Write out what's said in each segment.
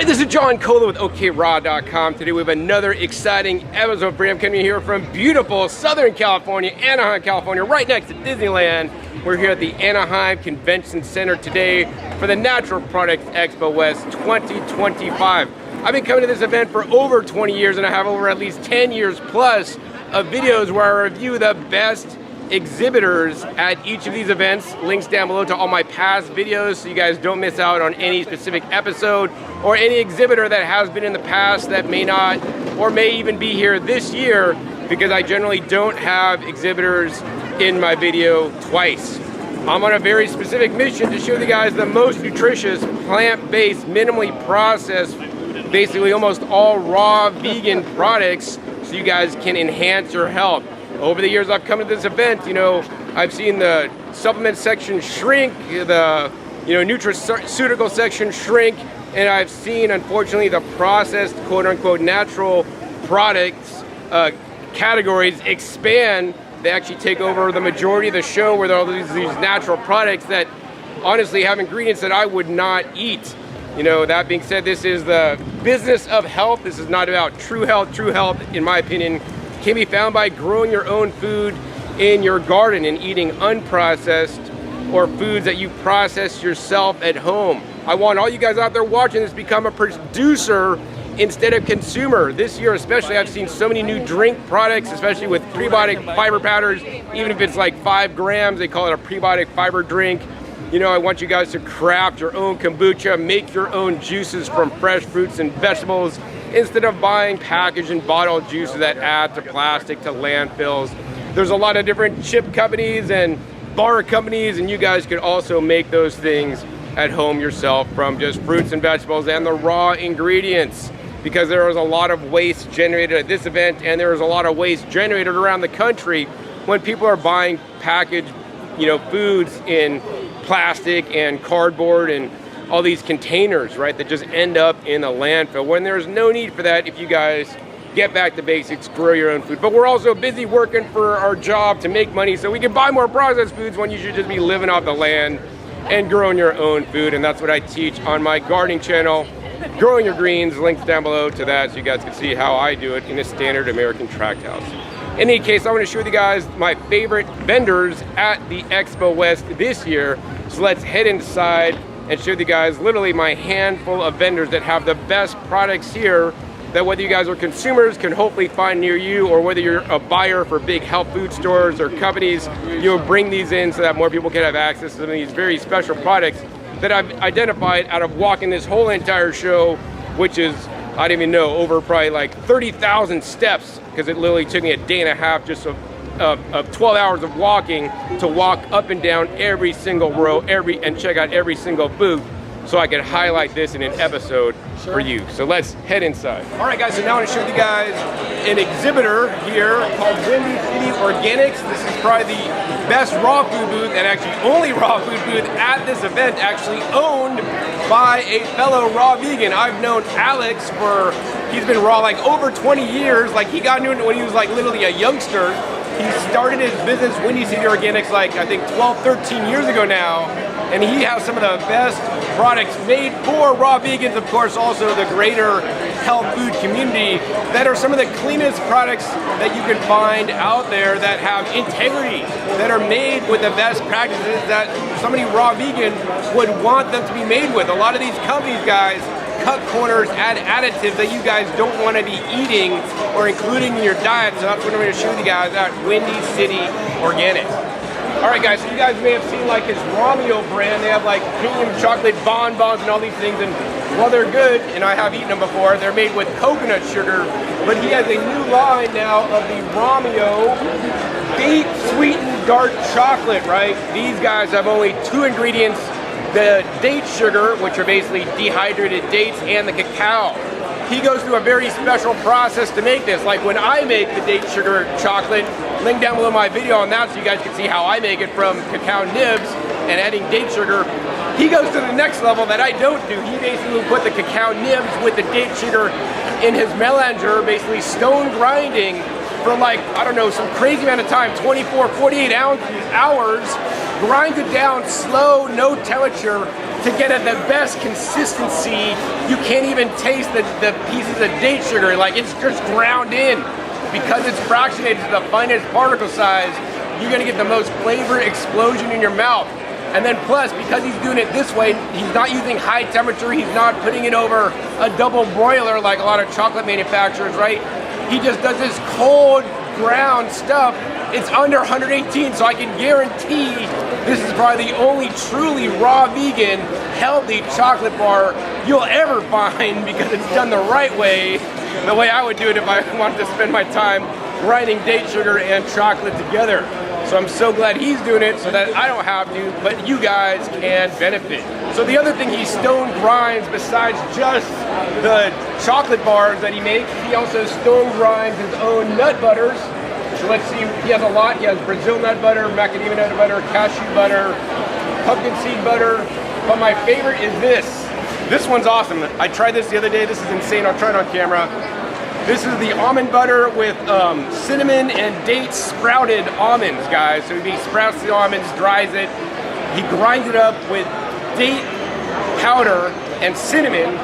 Alright, this is John Cola with OKRAW.com. Today we have another exciting episode for you. I'm coming here from beautiful Southern California, Anaheim, California, right next to Disneyland. We're here at the Anaheim Convention Center today for the Natural Products Expo West 2025. I've been coming to this event for over 20 years and I have over at least 10 years plus of videos where I review the best exhibitors at each of these events. Links down below to all my past videos so you guys don't miss out on any specific episode or any exhibitor that has been in the past that may not or may even be here this year, because I generally don't have exhibitors in my video twice. I'm on a very specific mission to show you guys the most nutritious, plant-based, minimally processed, basically almost all raw vegan products so you guys can enhance your health. Over the years I've come to this event, I've seen the supplement section shrink, the nutraceutical section shrink, and I've seen, unfortunately, the processed, quote-unquote, natural products categories expand. They actually take over the majority of the show where there are these natural products that honestly have ingredients that I would not eat. That being said, this is the business of health. This is not about true health. True health, in my opinion, can be found by growing your own food in your garden and eating unprocessed or foods that you process yourself at home. I want all you guys out there watching this become a producer instead of consumer. This year especially, I've seen so many new drink products, especially with prebiotic fiber powders. Even if it's like 5 grams, they call it a prebiotic fiber drink. I want you guys to craft your own kombucha, make your own juices from fresh fruits and vegetables, instead of buying packaged and bottled juices that add to plastic, to landfills. There's a lot of different chip companies and bar companies, and you guys could also make those things at home yourself from just fruits and vegetables and the raw ingredients, because there is a lot of waste generated at this event, and there is a lot of waste generated around the country when people are buying packaged foods in plastic and cardboard and all these containers, right, that just end up in a landfill, when there's no need for that if you guys get back to basics, grow your own food. But we're also busy working for our job to make money so we can buy more processed foods when you should just be living off the land and growing your own food. And that's what I teach on my gardening channel, Growing Your Greens. Links down below to that so you guys can see how I do it in a standard American tract house. In any case, I want to show you guys my favorite vendors at the Expo West this year. So let's head inside and show you guys literally my handful of vendors that have the best products here, that whether you guys are consumers can hopefully find near you, or whether you're a buyer for big health food stores or companies, you'll bring these in so that more people can have access to some of these very special products that I've identified out of walking this whole entire show, which is, I don't even know, over probably like 30,000 steps, because it literally took me a day and a half just of 12 hours of walking to walk up and down every single row, and check out every single booth, so I could highlight this in an episode for you. So let's head inside. All right, guys, so now I want to show you guys an exhibitor here called Windy City Organics. This is probably the best raw food booth, and actually only raw food booth at this event, actually owned by a fellow raw vegan. I've known Alex he's been raw like over 20 years. Like, he got into it when he was like literally a youngster. He started his business, Windy City Organics, like I think 12, 13 years ago now, and he has some of the best products made for raw vegans, of course, also the greater health food community, that are some of the cleanest products that you can find out there, that have integrity, that are made with the best practices that somebody raw vegan would want them to be made with. A lot of these companies, guys, cut corners, add additives that you guys don't want to be eating or including in your diet. So that's what I'm going to show you guys at Windy City Organics. All right, guys, so you guys may have seen like his Romeo brand. They have like premium chocolate bonbons and all these things, and while they're good, and I have eaten them before, they're made with coconut sugar. But he has a new line now of the Romeo Date Sweetened Dark Chocolate, right? These guys have only 2 ingredients: the date sugar, which are basically dehydrated dates, and the cacao. He goes through a very special process to make this. Like when I make the date sugar chocolate, link down below my video on that so you guys can see how I make it from cacao nibs and adding date sugar. He goes to the next level that I don't do. He basically will put the cacao nibs with the date sugar in his melanger, basically stone grinding for like, I don't know, some crazy amount of time, 24, 48 hours, grinds it down slow, no temperature, to get at the best consistency. You can't even taste the pieces of date sugar, like it's just ground in. Because it's fractionated to the finest particle size, you're gonna get the most flavor explosion in your mouth. And then plus, because he's doing it this way, he's not using high temperature, he's not putting it over a double broiler like a lot of chocolate manufacturers, right? He just does this cold ground stuff. It's under 118, so I can guarantee this is probably the only truly raw vegan, healthy chocolate bar you'll ever find, because it's done the right way I would do it if I wanted to spend my time grinding date sugar and chocolate together. So I'm so glad he's doing it so that I don't have to, but you guys can benefit. So the other thing he stone grinds, besides just the chocolate bars that he makes, he also stone grinds his own nut butters. So let's see, he has a lot. He has Brazil nut butter, macadamia nut butter, cashew butter, pumpkin seed butter. But my favorite is this. This one's awesome. I tried this the other day. This is insane. I'll try it on camera. This is the almond butter with cinnamon and date sprouted almonds, guys. So he sprouts the almonds, dries it. He grinds it up with date powder and cinnamon,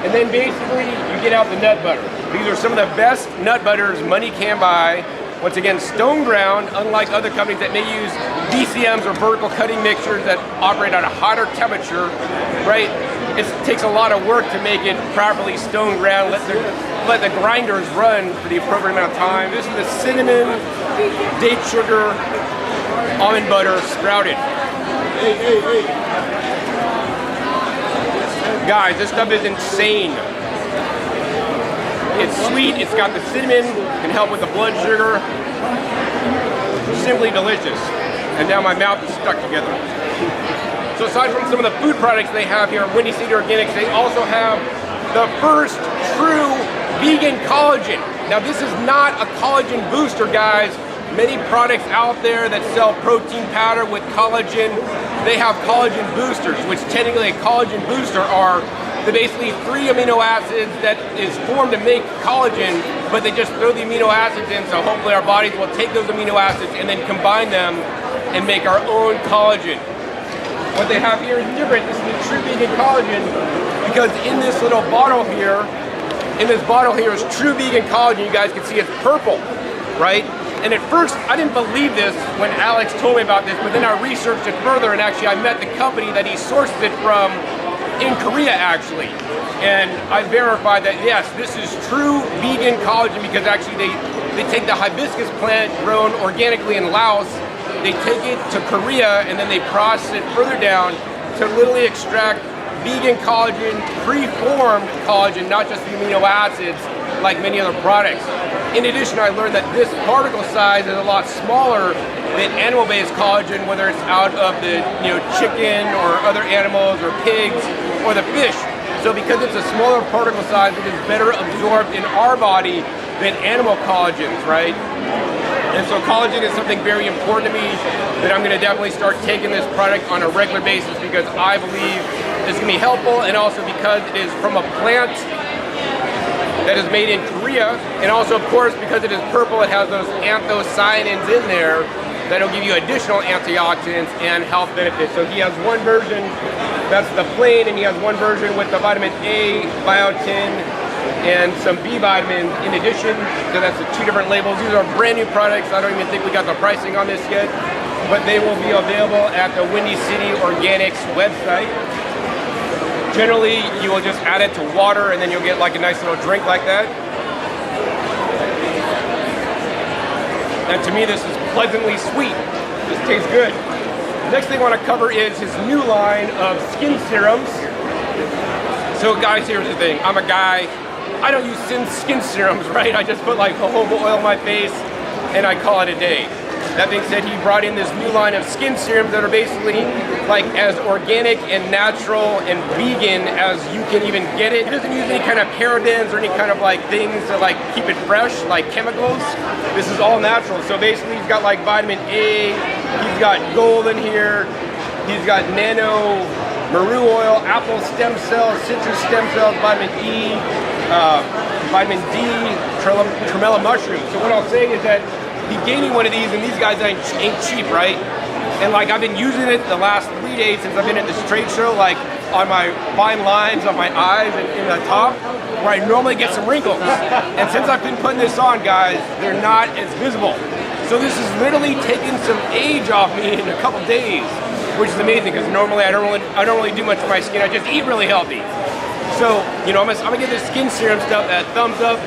and then basically you get out the nut butter. These are some of the best nut butters money can buy. Once again, stone ground, unlike other companies that may use DCMs or vertical cutting mixtures that operate at a hotter temperature, right? It takes a lot of work to make it properly stone ground. Let the grinders run for the appropriate amount of time. This is the cinnamon, date sugar, almond butter, sprouted. Guys, this stuff is insane. It's sweet, it's got the cinnamon, can help with the blood sugar. Simply delicious. And now my mouth is stuck together. So aside from some of the food products they have here at Windy City Organics, they also have the first true vegan collagen. Now this is not a collagen booster, guys. Many products out there that sell protein powder with collagen, they have collagen boosters, which technically a collagen booster are basically 3 amino acids that is formed to make collagen, but they just throw the amino acids in, so hopefully our bodies will take those amino acids and then combine them and make our own collagen. What they have here is different. This is the true vegan collagen, because in this little bottle here, is true vegan collagen. You guys can see it's purple, right? And at first, I didn't believe this when Alex told me about this, but then I researched it further, and actually I met the company that he sourced it from in Korea, actually. And I verified that, yes, this is true vegan collagen, because actually they take the hibiscus plant grown organically in Laos, they take it to Korea, and then they process it further down to literally extract vegan collagen, pre-formed collagen, not just the amino acids like many other products. In addition, I learned that this particle size is a lot smaller than animal-based collagen, whether it's out of the chicken or other animals or pigs or the fish. So because it's a smaller particle size, it is better absorbed in our body than animal collagens, right? And so collagen is something very important to me that I'm going to definitely start taking this product on a regular basis, because I believe it's going to be helpful, and also because it is from a plant that is made in Korea, and also of course because it is purple, it has those anthocyanins in there that'll give you additional antioxidants and health benefits. So he has one version that's the plain, and he has one version with the vitamin A, biotin, and some B vitamins in addition. So that's the 2 different labels. These are brand new products. I don't even think we got the pricing on this yet, but they will be available at the Windy City Organics website. Generally, you will just add it to water, and then you'll get like a nice little drink like that. And to me, this is pleasantly sweet. This tastes good. The next thing I want to cover is his new line of skin serums. So guys, here's the thing. I'm a guy, I don't use skin serums, right? I just put like jojoba oil on my face and I call it a day. That being said, he brought in this new line of skin serums that are basically like as organic and natural and vegan as you can even get it. It doesn't use any kind of parabens or any kind of like things to like keep it fresh, like chemicals. This is all natural. So basically he's got like vitamin A, he's got gold in here, he's got nano maru oil, apple stem cells, citrus stem cells, vitamin E, vitamin D, tremella mushroom. So what I'll say is that he gave me one of these, and these guys ain't cheap, right? And like I've been using it the last 3 days since I've been at this trade show, like on my fine lines on my eyes and in the top, where I normally get some wrinkles. And since I've been putting this on, guys, they're not as visible. So this is literally taking some age off me in a couple days, which is amazing because normally I don't really do much for my skin. I just eat really healthy. So, you know, I'm gonna give this skin serum stuff a thumbs up.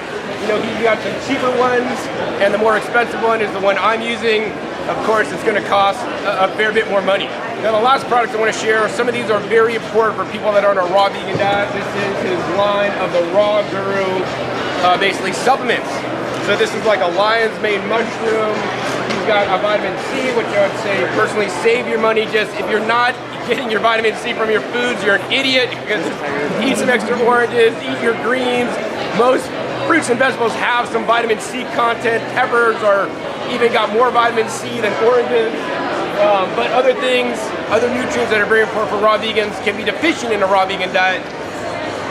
You know, he's got some cheaper ones, and the more expensive one is the one I'm using. Of course, it's gonna cost a fair bit more money. Now, the last product I wanna share, some of these are very important for people that are on a raw vegan diet. This is his line of the Raw Guru, basically supplements. So this is like a lion's mane mushroom. He's got a vitamin C, which I would say personally save your money. Just if you're not getting your vitamin C from your foods, you're an idiot, because eat some extra oranges, eat your greens. Most fruits and vegetables have some vitamin C content. Peppers are even got more vitamin C than oranges. But other things, other nutrients that are very important for raw vegans can be deficient in a raw vegan diet.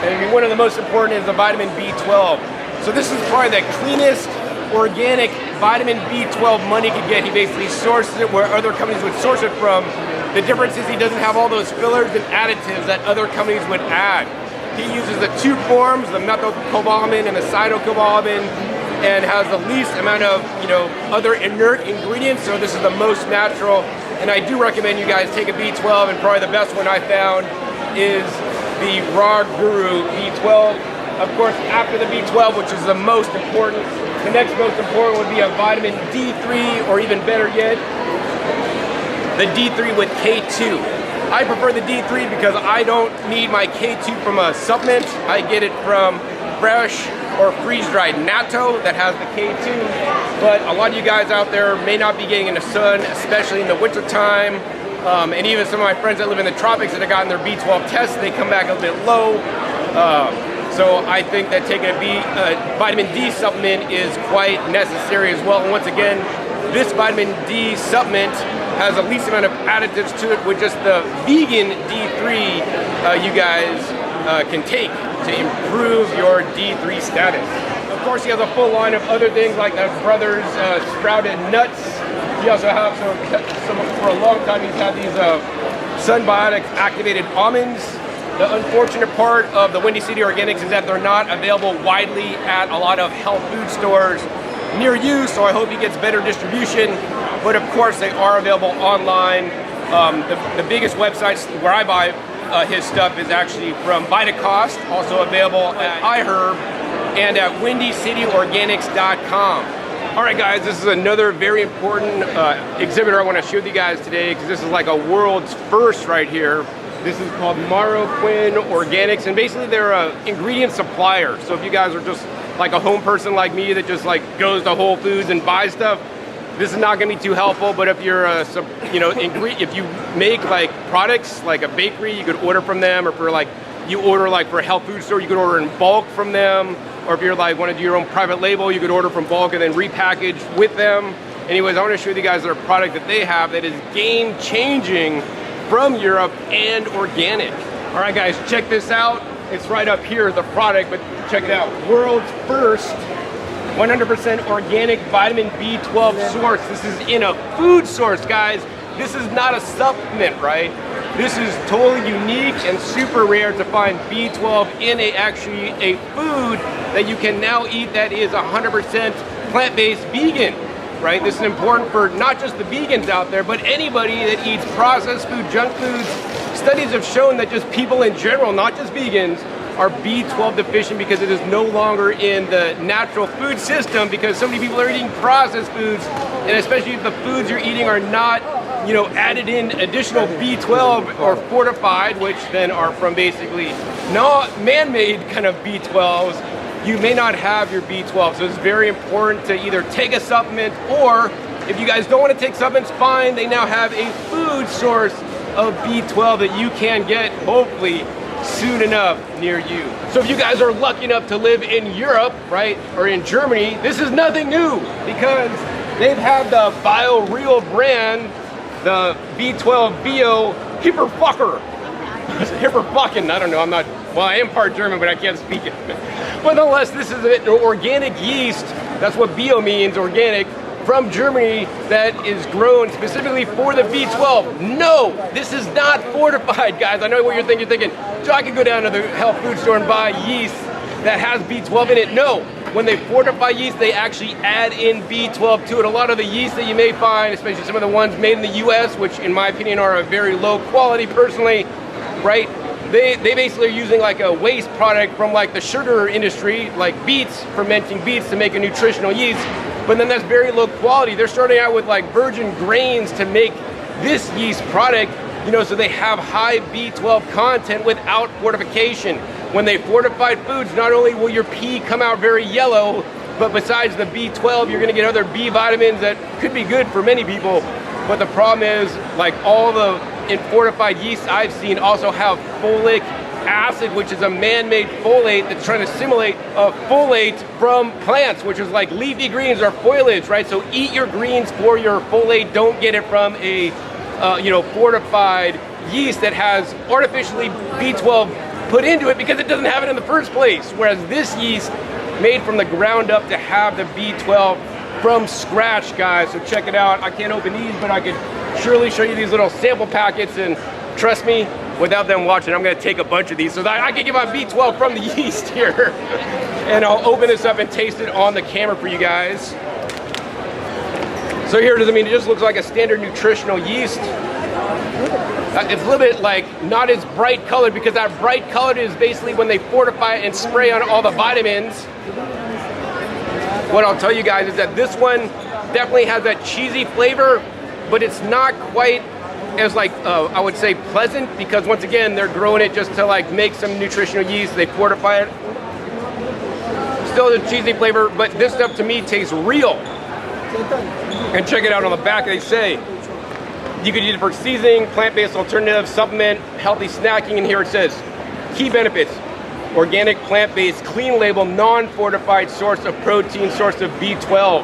And one of the most important is the vitamin B12. So this is probably the cleanest organic vitamin B12 money could get. He basically sources it where other companies would source it from. The difference is he doesn't have all those fillers and additives that other companies would add. He uses the two forms, the methylcobalamin and the cytocobalamin, and has the least amount of, you know, other inert ingredients. So this is the most natural. And I do recommend you guys take a B12, and probably the best one I found is the Raw Guru B12. Of course, after the B12, which is the most important, the next most important would be a vitamin D3, or even better yet, the D3 with K2. I prefer the D3 because I don't need my K2 from a supplement. I get it from fresh or freeze-dried natto that has the K2. But a lot of you guys out there may not be getting in the sun, especially in the winter time. And even some of my friends that live in the tropics that have gotten their B12 tests, they come back a little bit low. So I think that taking a vitamin D supplement is quite necessary as well. And once again, this vitamin D supplement has the least amount of additives to it, with just the vegan D3 you guys can take to improve your D3 status. Of course, he has a full line of other things like the Brothers sprouted nuts. He also has some for a long time he's had these Sunbiotics activated almonds. The unfortunate part of the Windy City Organics is that they're not available widely at a lot of health food stores near you, so I hope he gets better distribution. But of course, they are available online. The biggest websites where I buy his stuff is actually from Vitacost, also available at iHerb and at WindyCityOrganics.com. All right, guys, this is another very important exhibitor I want to show you guys today, because this is like a world's first right here. This is called Marroquin Organics, and basically they're an ingredient supplier. So if you guys are just like a home person like me that just like goes to Whole Foods and buys stuff, this is not going to be too helpful. But if you're if you make like products like a bakery, you could order from them, or for like you order like for a health food store, you could order in bulk from them. Or if you're like want to do your own private label, you could order from bulk and then repackage with them. Anyways, I want to show you guys their product that they have that is game changing from Europe and organic. All right, guys, check this out. It's right up here, the product, but check it out. World's first 100% organic vitamin B12 source. This is in a food source, guys. This is not a supplement, right? This is totally unique and super rare to find B12 in actually a food that you can now eat that is 100% plant-based vegan. Right? This is important for not just the vegans out there, but anybody that eats processed food, junk foods. Studies have shown that just people in general, not just vegans, are B12 deficient because it is no longer in the natural food system, because so many people are eating processed foods, and especially if the foods you're eating are not, you know, added in additional B12 or fortified, which then are from basically not man-made kind of B12s. You may not have your B12, so it's very important to either take a supplement, or if you guys don't want to take supplements, fine, they now have a food source of B12 that you can get, hopefully, soon enough near you. So if you guys are lucky enough to live in Europe, right, or in Germany, this is nothing new, because they've had the BioReal brand, the B12 Bio Hipperfucker. Hipperfucking, I don't know, I'm not Well, I am part German, but I can't speak it. But nonetheless, this is an organic yeast. That's what bio means, organic, from Germany, that is grown specifically for the B12. No, this is not fortified, guys. I know what you're thinking. You're thinking, so I could go down to the health food store and buy yeast that has B12 in it. No, when they fortify yeast, they actually add in B12 to it. A lot of the yeast that you may find, especially some of the ones made in the US, which in my opinion are a very low quality personally, right? They basically are using like a waste product from like the sugar industry, like beets, fermenting beets to make a nutritional yeast. But then that's very low quality. They're starting out with like virgin grains to make this yeast product, you know, so they have high B12 content without fortification. When they fortify foods, not only will your pea come out very yellow, but besides the B12, you're gonna get other B vitamins that could be good for many people. But the problem is, like all the fortified yeasts I've seen also have folic acid, which is a man-made folate that's trying to simulate a folate from plants, which is like leafy greens or foliage, right? So eat your greens for your folate. Don't get it from a fortified yeast that has artificially B12 put into it because it doesn't have it in the first place. Whereas this yeast made from the ground up to have the B12 from scratch, guys. So check it out. I can't open these, but I could surely show you these little sample packets, and trust me, without them watching, I'm gonna take a bunch of these so that I can get my B12 from the yeast here. And I'll open this up and taste it on the camera for you guys. So here it is. I mean, it just looks like a standard nutritional yeast. It's a little bit like not as bright colored, because that bright colored is basically when they fortify it and spray on all the vitamins. What I'll tell you guys is that this one definitely has that cheesy flavor, but it's not quite as like, I would say pleasant, because once again, they're growing it just to like make some nutritional yeast. They fortify it. Still the cheesy flavor, but this stuff to me tastes real. And check it out on the back, they say you could use it for seasoning, plant-based alternative, supplement, healthy snacking, and here it says, key benefits: organic, plant-based, clean label, non-fortified source of protein, source of B12.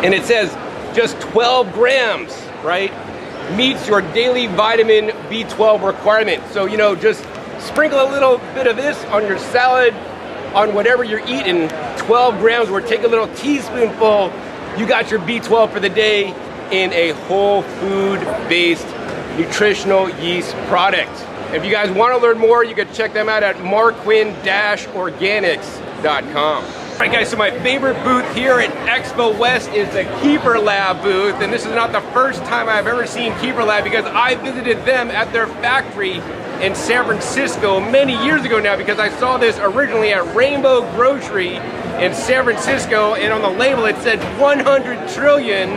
And it says just 12 grams, right? Meets your daily vitamin B12 requirement. So, you know, just sprinkle a little bit of this on your salad, on whatever you're eating, 12 grams, or take a little teaspoonful, you got your B12 for the day in a whole food-based nutritional yeast product. If you guys want to learn more, you can check them out at Marroquin-Organics.com. All right, guys, so my favorite booth here at Expo West is the Kefir Lab booth, and this is not the first time I've ever seen Kefir Lab, because I visited them at their factory in San Francisco many years ago now, because I saw this originally at Rainbow Grocery in San Francisco, and on the label it said 100 trillion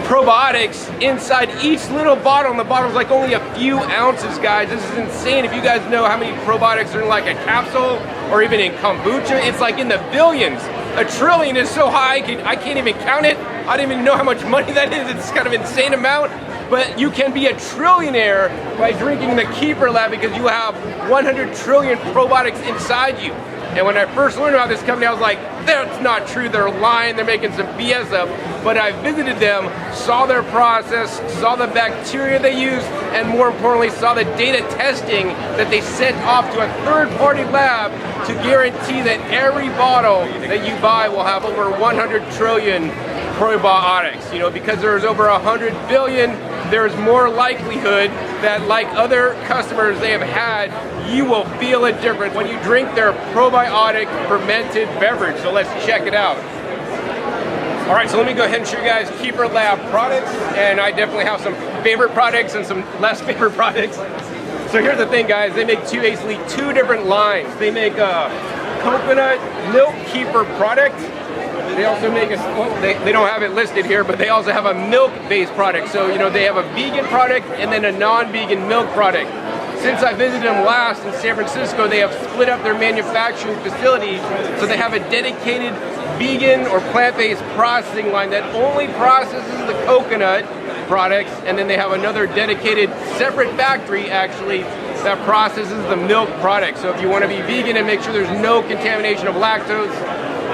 probiotics inside each little bottle, and the bottle's like only a few ounces, guys. This is insane. If you guys know how many probiotics are in like a capsule or even in kombucha, it's like in the billions. A trillion is so high, I can't even count it. I don't even know how much money that is. It's kind of an insane amount. But you can be a trillionaire by drinking the Kefir Lab, because you have 100 trillion probiotics inside you. And when I first learned about this company, I was like, that's not true, they're lying, they're making some BS up. But I visited them, saw their process, saw the bacteria they use, and more importantly, saw the data testing that they sent off to a third-party lab to guarantee that every bottle that you buy will have over 100 trillion probiotics. You know, because there's over 100 billion, there's more likelihood that, like other customers they have had, you will feel a difference when you drink their probiotic fermented beverage. So let's check it out. All right, so let me go ahead and show you guys Kefir Lab products, and I definitely have some favorite products and some less favorite products. So here's the thing, guys, they make basically two different lines. They make a coconut milk kefir product. They also make a, well, they don't have it listed here, but they also have a milk-based product. So, you know, they have a vegan product and then a non-vegan milk product. Since I visited them last in San Francisco, they have split up their manufacturing facility, so they have a dedicated vegan or plant-based processing line that only processes the coconut products, and then they have another dedicated separate factory actually that processes the milk products. So if you want to be vegan and make sure there's no contamination of lactose,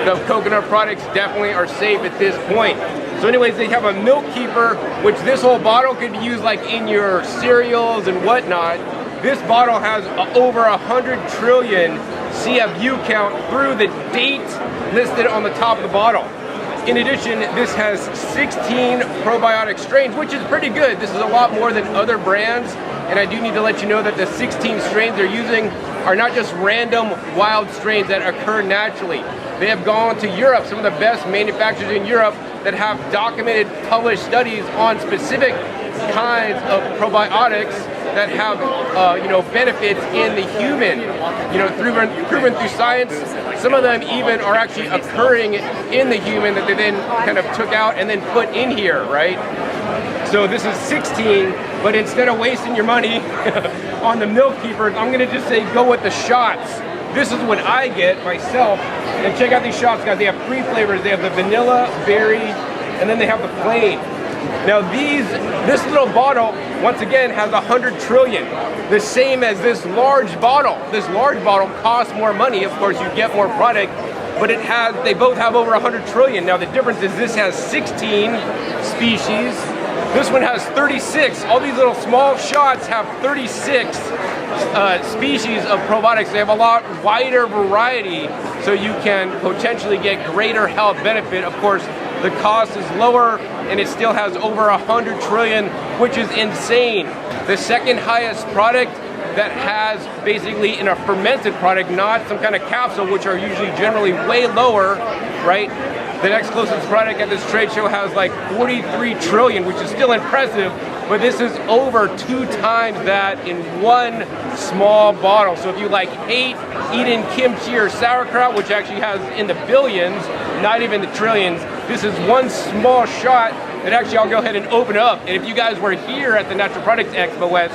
the coconut products definitely are safe at this point. So anyways, they have a milk kefir, which this whole bottle could be used like in your cereals and whatnot. This bottle has over 100 trillion CFU count through the date listed on the top of the bottle. In addition, this has 16 probiotic strains, which is pretty good. This is a lot more than other brands, and I do need to let you know that the 16 strains they're using are not just random wild strains that occur naturally. They have gone to Europe, some of the best manufacturers in Europe that have documented, published studies on specific kinds of probiotics that have benefits in the human, proven through science. Some of them even are actually occurring in the human that they then kind of took out and then put in here, right? So this is 16, but instead of wasting your money on the milk keepers, I'm gonna just say go with the shots. This is what I get myself. And check out these shots, guys. They have 3 flavors. They have the vanilla, berry, and then they have the plain. Now this little bottle, once again, has 100 trillion, the same as this large bottle. This large bottle costs more money. Of course, you get more product, but they both have over 100 trillion. Now the difference is this has 16 species. This one has 36. All these little small shots have 36 species of probiotics. They have a lot wider variety, so you can potentially get greater health benefit. Of course, the cost is lower, and it still has over 100 trillion, which is insane. The second highest product that has basically in a fermented product, not some kind of capsule, which are usually generally way lower, right? The next closest product at this trade show has like 43 trillion, which is still impressive, but this is over 2 times that in one small bottle. So if you hate eating kimchi or sauerkraut, which actually has in the billions, not even the trillions, this is one small shot that actually I'll go ahead and open up. And if you guys were here at the Natural Products Expo West,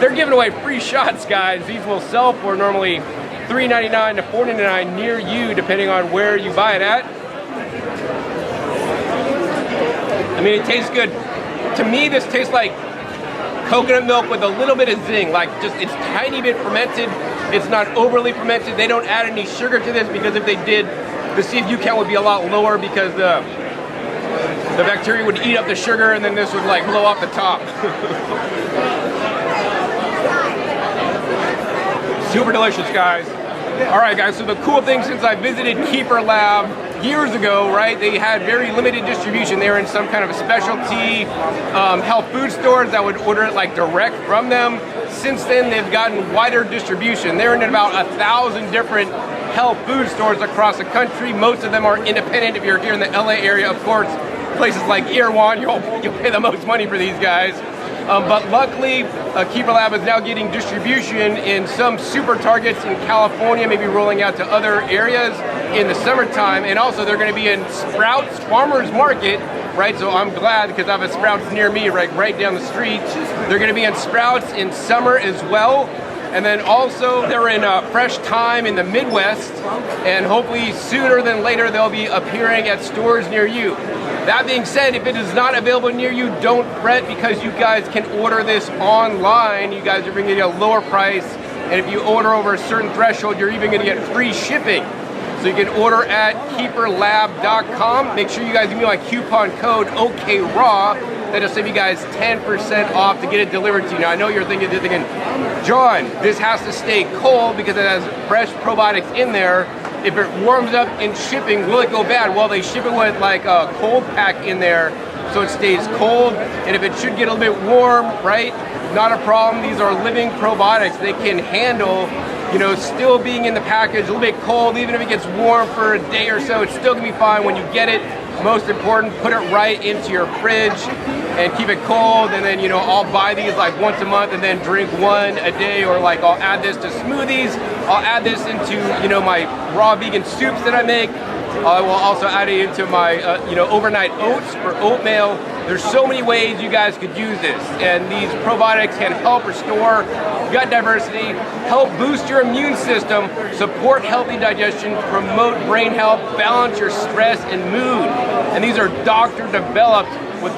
they're giving away free shots, guys. These will sell for normally $3.99 to $4.99 near you, depending on where you buy it at. I mean, it tastes good. To me, this tastes like coconut milk with a little bit of zing. It's tiny bit fermented. It's not overly fermented. They don't add any sugar to this, because if they did, the CFU count would be a lot lower, because the bacteria would eat up the sugar, and then this would blow off the top. Super delicious, guys. All right, guys, so the cool thing, since I visited Kefir Lab years ago, right, they had very limited distribution. They were in some kind of specialty health food stores that would order it direct from them. Since then, they've gotten wider distribution. They're in about 1,000 different health food stores across the country. Most of them are independent. If you're here in the LA area, of course, places like Erewhon, you'll pay the most money for these guys. But luckily, Kefir Lab is now getting distribution in some super targets in California, maybe rolling out to other areas in the summertime. And also they're going to be in Sprouts Farmers Market, right? So I'm glad, because I have a Sprouts near me, right down the street. They're going to be in Sprouts in summer as well. And then also they're in Fresh Thyme in the Midwest, and hopefully sooner than later they'll be appearing at stores near you. That being said, if it is not available near you, don't fret, because you guys can order this online. You guys are going to get a lower price, and if you order over a certain threshold, you're even going to get free shipping. So you can order at kefirlab.com. Make sure you guys give me my coupon code OKRAW. That'll save you guys 10% off to get it delivered to you. Now I know you're thinking, John, this has to stay cold because it has fresh probiotics in there. If it warms up in shipping, will it go bad? Well, they ship it with a cold pack in there, so it stays cold. And if it should get a little bit warm, right, not a problem. These are living probiotics. They can handle, still being in the package, a little bit cold. Even if it gets warm for a day or so, it's still gonna be fine when you get it. Most important, put it right into your fridge and keep it cold. And then, I'll buy these once a month and then drink one a day, or I'll add this to smoothies. I'll add this into, my raw vegan soups that I make. I will also add it into my, overnight oats for oatmeal. There's so many ways you guys could use this, and these probiotics can help restore gut diversity, help boost your immune system, support healthy digestion, promote brain health, balance your stress and mood. And these are doctor developed with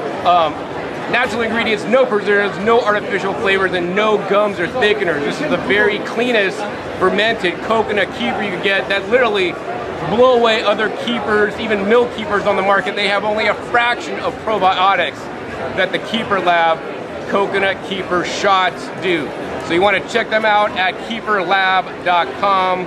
natural ingredients, no preservatives, no artificial flavors, and no gums or thickeners. This is the very cleanest fermented coconut kefir you can get that literally blow away other keepers, even milk keepers on the market. They have only a fraction of probiotics that the Kefir Lab coconut kefir shots do. So you want to check them out at kefirlab.com.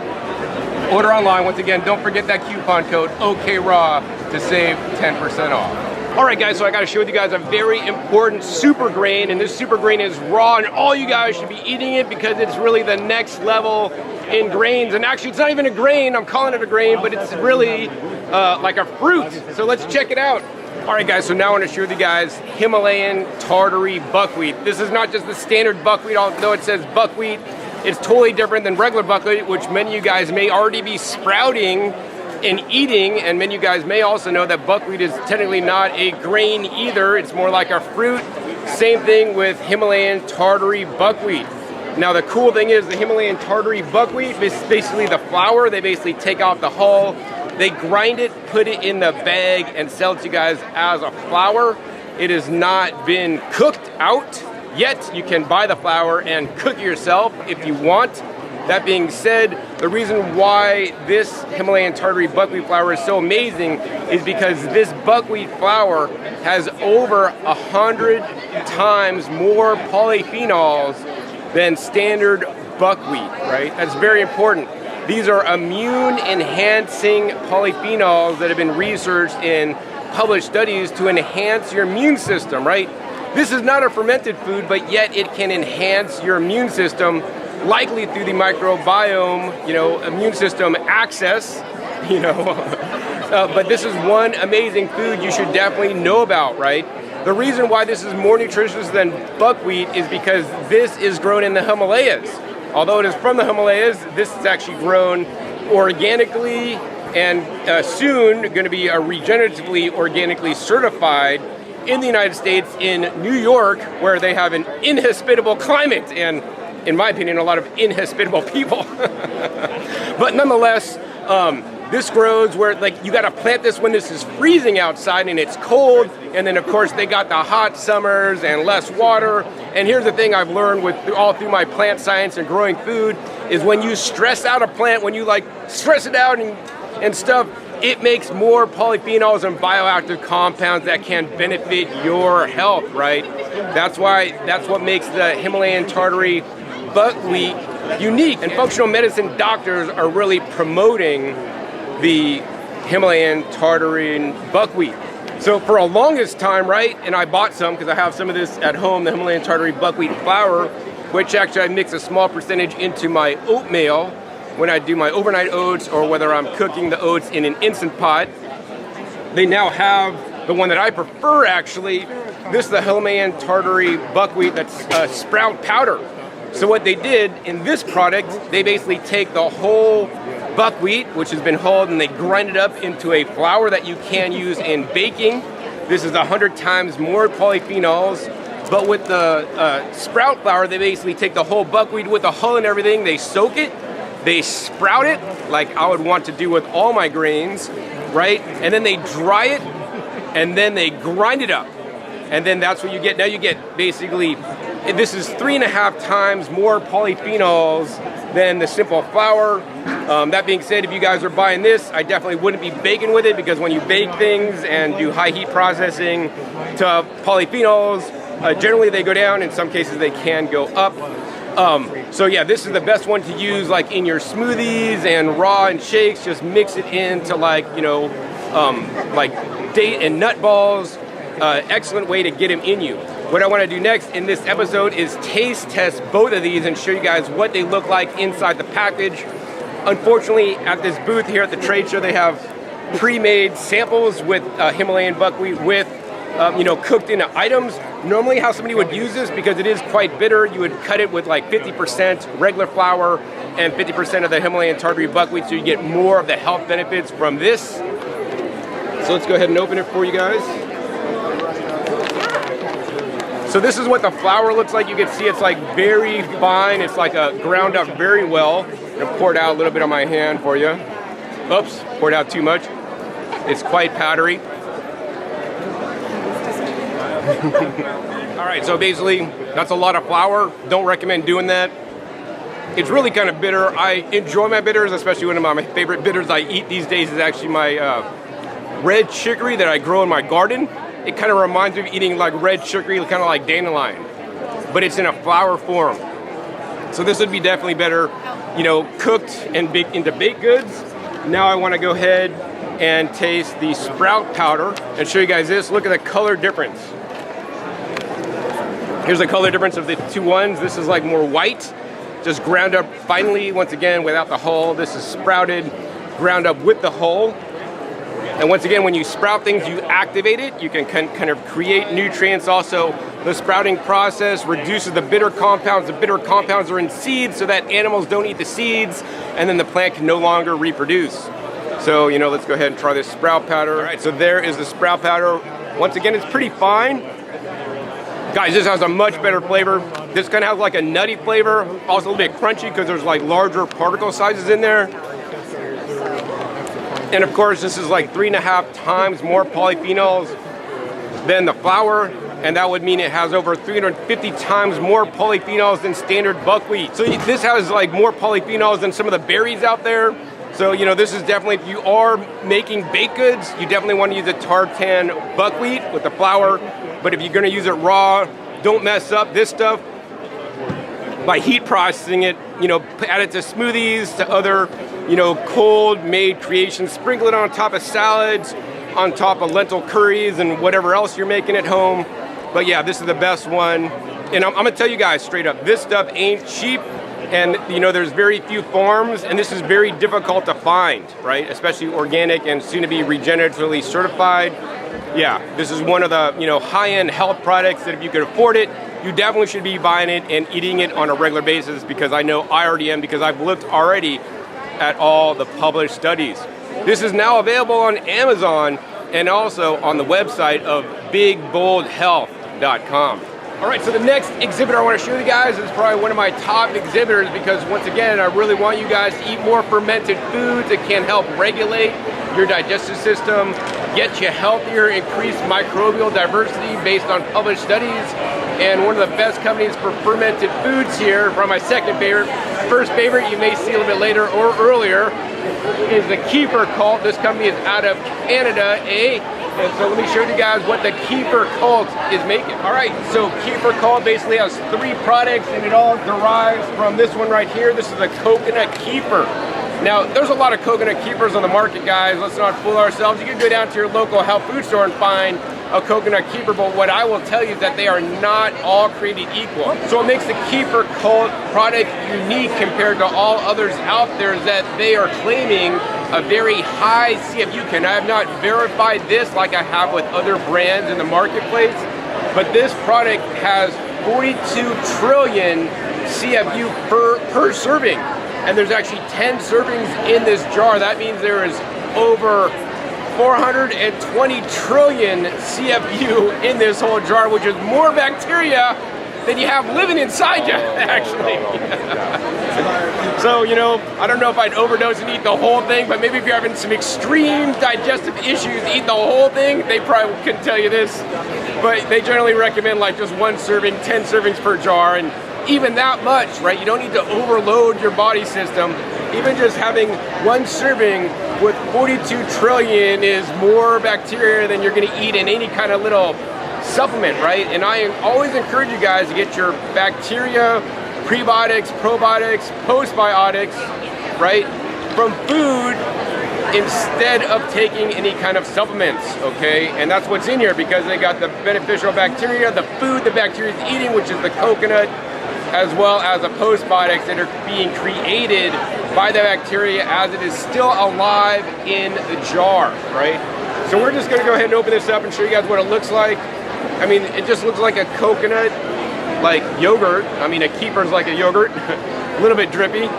Order online. Once again, don't forget that coupon code OKRAW to save 10% off. All right, guys, so I got to share with you guys a very important super grain, and this super grain is raw, and all you guys should be eating it because it's really the next level in grains. And actually, it's not even a grain. I'm calling it a grain, but it's really like a fruit. So let's check it out. All right, guys, so now I want to share with you guys Himalayan Tartary buckwheat. This is not just the standard buckwheat, although it says buckwheat. It's totally different than regular buckwheat, which many of you guys may already be sprouting and eating, and many of you guys may also know that buckwheat is technically not a grain either. It's more like a fruit. Same thing with Himalayan Tartary buckwheat. Now the cool thing is the Himalayan Tartary buckwheat is basically the flour. They basically take off the hull, they grind it, put it in the bag, and sell it to you guys as a flour. It has not been cooked out yet. You can buy the flour and cook it yourself if you want. That being said, the reason why this Himalayan Tartary buckwheat flour is so amazing is because this buckwheat flour has over 100 times more polyphenols than standard buckwheat, right? That's very important. These are immune-enhancing polyphenols that have been researched in published studies to enhance your immune system, right? This is not a fermented food, but yet it can enhance your immune system, likely through the microbiome, immune system access, but this is one amazing food you should definitely know about, right? The reason why this is more nutritious than buckwheat is because this is grown in the Himalayas. Although it is from the Himalayas, this is actually grown organically and soon going to be regeneratively organically certified in the United States in New York, where they have an inhospitable climate and, in my opinion, a lot of inhospitable people. But nonetheless, this grows where you got to plant this when this is freezing outside and it's cold, and then of course they got the hot summers and less water. And here's the thing I've learned all through my plant science and growing food is when you stress out a plant, when you stress it out and stuff, it makes more polyphenols and bioactive compounds that can benefit your health, right? That's what makes the Himalayan Tartary buckwheat unique. And functional medicine doctors are really promoting the Himalayan Tartary buckwheat. So for a longest time, right, and I bought some because I have some of this at home, the Himalayan Tartary buckwheat flour, which actually I mix a small percentage into my oatmeal when I do my overnight oats or whether I'm cooking the oats in an Instant Pot. They now have the one that I prefer, actually. This is the Himalayan Tartary buckwheat that's sprout powder. So what they did in this product, they basically take the whole buckwheat, which has been hulled, and they grind it up into a flour that you can use in baking. This is 100 times more polyphenols. But with the sprout flour, they basically take the whole buckwheat with the hull and everything, they soak it, they sprout it, like I would want to do with all my grains, right? And then they dry it, and then they grind it up. And then that's what you get. Now you get basically, this is 3.5 times more polyphenols than the simple flour. That being said, if you guys are buying this, I definitely wouldn't be baking with it because when you bake things and do high heat processing to polyphenols, generally they go down. In some cases they can go up. So yeah, this is the best one to use in your smoothies and raw and shakes. Just mix it into date and nut balls. Excellent way to get them in you. What I want to do next in this episode is taste test both of these and show you guys what they look like inside the package. Unfortunately, at this booth here at the trade show, they have pre-made samples with Himalayan buckwheat with cooked into items. Normally how somebody would use this, because it is quite bitter, you would cut it with 50% regular flour and 50% of the Himalayan Tartary buckwheat, so you get more of the health benefits from this. So let's go ahead and open it for you guys. So this is what the flour looks like. You can see it's very fine. It's ground up very well. I'm gonna pour it out a little bit on my hand for you. Oops, poured out too much. It's quite powdery. All right, so basically that's a lot of flour. Don't recommend doing that. It's really kind of bitter. I enjoy my bitters, especially one of my favorite bitters I eat these days is actually my red chicory that I grow in my garden. It kind of reminds me of eating red chicory, kind of like dandelion, but it's in a flour form. So this would be definitely better, you know, cooked and baked into baked goods. Now I want to go ahead and taste the sprout powder and show you guys this. Look at the color difference. Here's the color difference of the two ones. This is like more white, just ground up finely, once again, without the hull. This is sprouted, ground up with the hull. And once again, when you sprout things, you activate it. You can kind of create nutrients. Also, the sprouting process reduces the bitter compounds. The bitter compounds are in seeds so that animals don't eat the seeds, and then the plant can no longer reproduce. So, you know, let's go ahead and try this sprout powder. All right, so there is the sprout powder. Once again, it's pretty fine. Guys, this has a much better flavor. This kind of has like a nutty flavor, also a little bit crunchy because there's like larger particle sizes in there. And of course, this is like 3.5 times more polyphenols than the flour, and that would mean it has over 350 times more polyphenols than standard buckwheat. So this has like more polyphenols than some of the berries out there. So, you know, this is definitely, if you are making baked goods, you definitely want to use a tartan buckwheat with the flour. But if you're going to use it raw, don't mess up this stuff by heat processing it. You know, add it to smoothies, to other, you know, cold made creations. Sprinkle it on top of salads, on top of lentil curries and whatever else you're making at home. But yeah, this is the best one. And I'm gonna tell you guys straight up, this stuff ain't cheap. And you know, there's very few farms, and this is very difficult to find, right? Especially organic and soon to be regeneratively certified. Yeah, this is one of the, you know, high-end health products that if you could afford it, you definitely should be buying it and eating it on a regular basis, because I know I already am, because I've looked already at all the published studies. This is now available on Amazon and also on the website of bigboldhealth.com. All right, so the next exhibitor I want to show you guys is probably one of my top exhibitors, because once again, I really want you guys to eat more fermented foods that can help regulate your digestive system, get you healthier, increase microbial diversity based on published studies. And one of the best companies for fermented foods here, from my second favorite. First favorite, you may see a little bit later or earlier, is the Kefir Kult. This company is out of Canada, And so let me show you guys what the Kefir Kult is making. All right, so Kefir Kult basically has 3 products, and it all derives from this one right here. This is a coconut kefir. Now, there's a lot of coconut kefirs on the market, guys. Let's not fool ourselves. You can go down to your local health food store and find a coconut kefir, but what I will tell you is that they are not all created equal. So what makes the Kefir Kult product unique compared to all others out there is that they are claiming a very high CFU count. I have not verified this like I have with other brands in the marketplace, but this product has 42 trillion CFU per serving. And there's actually 10 servings in this jar. That means there is over 420 trillion CFU in this whole jar, which is more bacteria than you have living inside you, actually. So, you know, I don't know if I'd overdose and eat the whole thing, but maybe if you're having some extreme digestive issues, eat the whole thing. They probably couldn't tell you this, but they generally recommend like just 1 serving, 10 servings per jar, and even that much, right? You don't need to overload your body system. Even just having 1 serving with 42 trillion is more bacteria than you're gonna eat in any kind of little supplement, right? And I always encourage you guys to get your bacteria, prebiotics, probiotics, postbiotics, right, from food instead of taking any kind of supplements, okay? And that's what's in here, because they got the beneficial bacteria, the food the bacteria is eating, which is the coconut, as well as the postbiotics that are being created by the bacteria as it is still alive in the jar, right? So we're just gonna go ahead and open this up and show you guys what it looks like. I mean, it just looks like a coconut, like yogurt. I mean, a kefir's like a yogurt, a little bit drippy.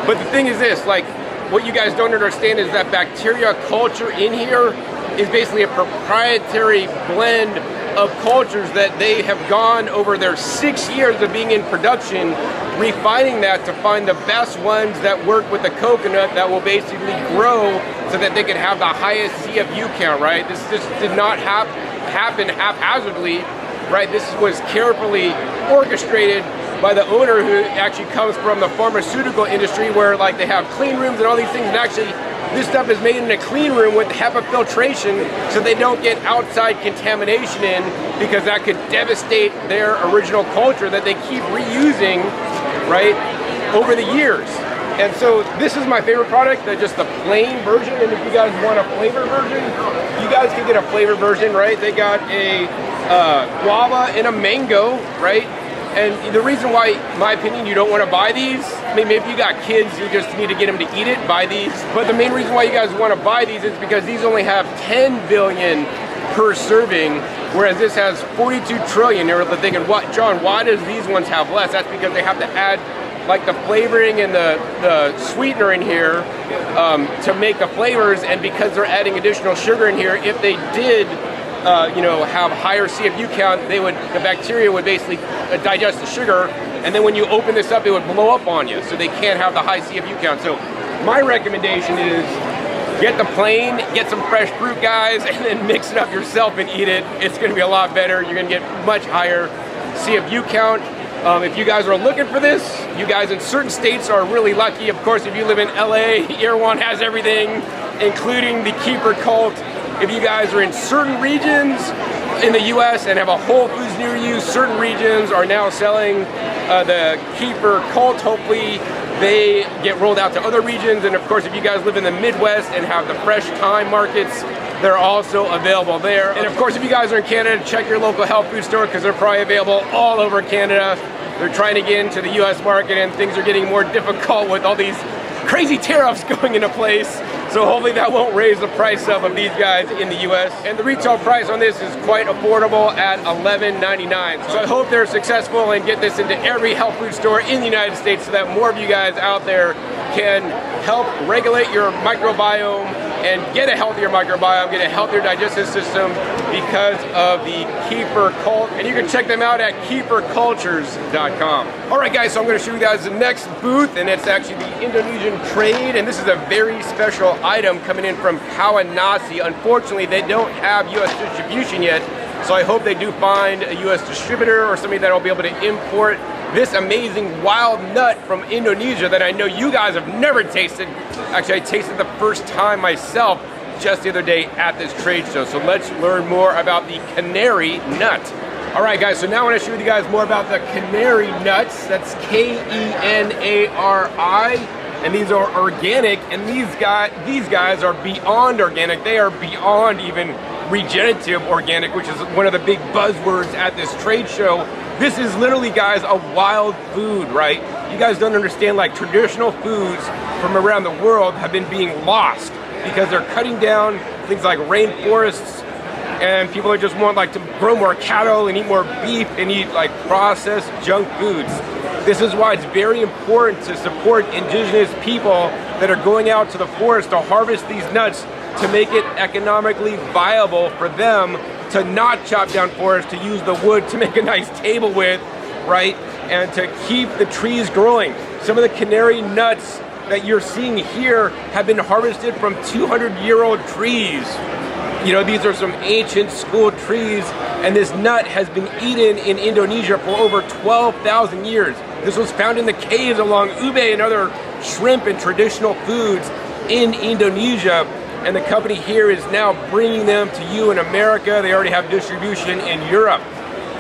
But the thing is this, like, what you guys don't understand is that bacteria culture in here is basically a proprietary blend of cultures that they have gone over their 6 years of being in production, refining that to find the best ones that work with the coconut that will basically grow so that they could have the highest CFU count, right? This just did not happen haphazardly, right? This was carefully orchestrated by the owner, who actually comes from the pharmaceutical industry, where like they have clean rooms and all these things, and actually This stuff is made in a clean room with HEPA filtration so they don't get outside contamination in, because that could devastate their original culture that they keep reusing, right, over the years. And so this is my favorite product, just the plain version. And if you guys want a flavor version, you guys can get a flavor version, right? They got a guava and a mango, right? And the reason why, in my opinion, you don't want to buy these, I mean, maybe you got kids, you just need to get them to eat it, buy these. But the main reason why you guys want to buy these is because these only have 10 billion per serving, whereas this has 42 trillion. You're thinking, what, John, why does these ones have less? That's because they have to add like the flavoring and the sweetener in here to make the flavors, and because they're adding additional sugar in here, if they did you know, have higher CFU count, the bacteria would basically digest the sugar, and then when you open this up, it would blow up on you, so they can't have the high CFU count. So my recommendation is get the plain, get some fresh fruit, guys, and then mix it up yourself and eat it. It's gonna be a lot better. You're gonna get much higher CFU count. If you guys are looking for this, you guys in certain states are really lucky. Of course, if you live in LA, Erewhon has everything, including the Kefir Kult. If you guys are in certain regions in the US and have a Whole Foods near you, certain regions are now selling the Kefir Kult. Hopefully they get rolled out to other regions. And of course, if you guys live in the Midwest and have the fresh thyme markets, they're also available there. And of course, if you guys are in Canada, check your local health food store, because they're probably available all over Canada. They're trying to get into the US market, and things are getting more difficult with all these crazy tariffs going into place. So hopefully that won't raise the price up of these guys in the US. And the retail price on this is quite affordable at $11.99. So I hope they're successful and get this into every health food store in the United States, so that more of you guys out there can help regulate your microbiome and get a healthier microbiome, get a healthier digestive system because of the Kefir Kult. And you can check them out at kefircultures.com. All right, guys, so I'm going to show you guys the next booth, and it's actually the Indonesian trade. And this is a very special item coming in from Kawanasi. Unfortunately, they don't have US distribution yet, so I hope they do find a US distributor or somebody that'll be able to import this amazing wild nut from Indonesia that I know you guys have never tasted. Actually, I tasted the first time myself just the other day at this trade show. So let's learn more about the Kenari nut. All right, guys, so now I want to show you guys more about the Kenari nuts. That's Kenari, and these are organic, and these guys are beyond organic. They are beyond even regenerative organic, which is one of the big buzzwords at this trade show. This is literally, guys, a wild food, right? You guys don't understand, like, traditional foods from around the world have been being lost because they're cutting down things like rainforests, and people are just want like to grow more cattle and eat more beef and eat like processed junk foods. This is why it's very important to support indigenous people that are going out to the forest to harvest these nuts, to make it economically viable for them to not chop down forests, to use the wood to make a nice table with, right? And to keep the trees growing. Some of the Kenari nuts that you're seeing here have been harvested from 200-year-old trees. You know, these are some ancient school trees, and this nut has been eaten in Indonesia for over 12,000 years. This was found in the caves along ube and other shrimp and traditional foods in Indonesia. And the company here is now bringing them to you in America. They already have distribution in Europe.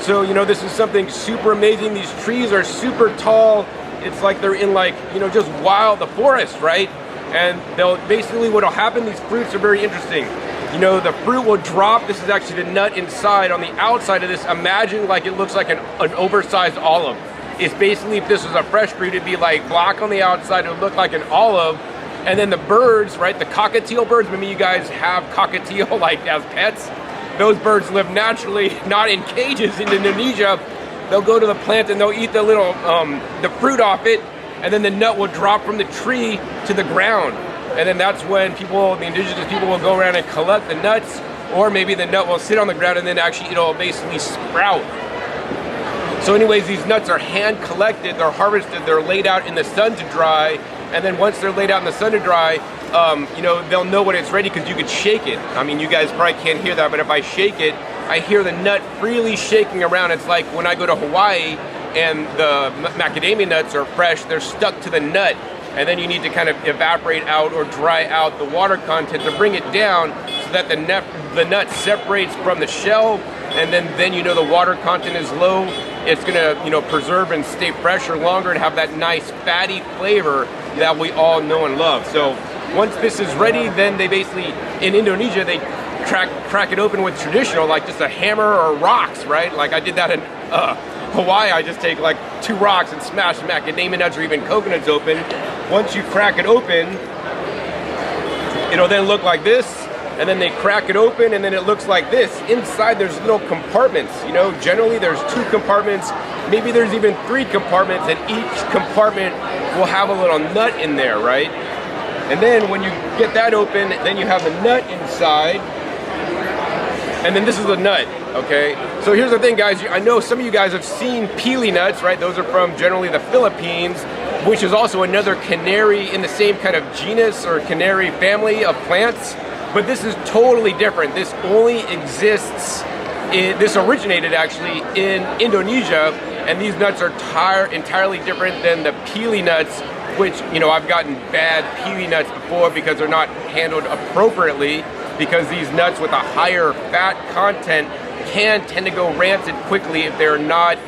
So, you know, this is something super amazing. These trees are super tall. It's like they're in, like, you know, just wild, the forest, right? And they'll basically, what'll happen, these fruits are very interesting. You know, the fruit will drop. This is actually the nut inside. On the outside of this, imagine like it looks like an oversized olive. It's basically, if this was a fresh fruit, it'd be like black on the outside. It would look like an olive. And then the birds, right, the cockatiel birds, maybe you guys have cockatiel like as pets. Those birds live naturally, not in cages in Indonesia. They'll go to the plant and they'll eat the little, the fruit off it, and then the nut will drop from the tree to the ground. And then that's when people, the indigenous people, will go around and collect the nuts, or maybe the nut will sit on the ground and then actually it'll basically sprout. So anyways, these nuts are hand collected, they're harvested, they're laid out in the sun to dry, and then once they're laid out in the sun to dry, you know, they'll know when it's ready because you could shake it. I mean, you guys probably can't hear that, but if I shake it, I hear the nut freely shaking around. It's like when I go to Hawaii and the macadamia nuts are fresh, they're stuck to the nut. and then you need to kind of evaporate out or dry out the water content to bring it down so that the nut separates from the shell, and then you know the water content is low. It's gonna, you know, preserve and stay fresher longer and have that nice fatty flavor that we all know and love. So once this is ready, then they basically, in Indonesia, they crack it open with traditional, like just a hammer or rocks, right? Like I did that in Hawaii. I just take like 2 rocks and smash macadamia nuts or even coconuts open. Once you crack it open, it'll then look like this, and then they crack it open and then it looks like this. Inside there's little compartments, you know, generally there's 2 compartments, maybe there's even 3 compartments, and each compartment will have a little nut in there, right? And then when you get that open, then you have the nut inside, and then this is the nut, okay? So here's the thing, guys, I know some of you guys have seen pili nuts, right? Those are from generally the Philippines, which is also another canary in the same kind of genus or canary family of plants. But this is totally different. This only exists, this originated actually in Indonesia, and these nuts are entirely different than the pili nuts, which, you know, I've gotten bad pili nuts before because they're not handled appropriately, because these nuts with a higher fat content can tend to go rancid quickly if they're not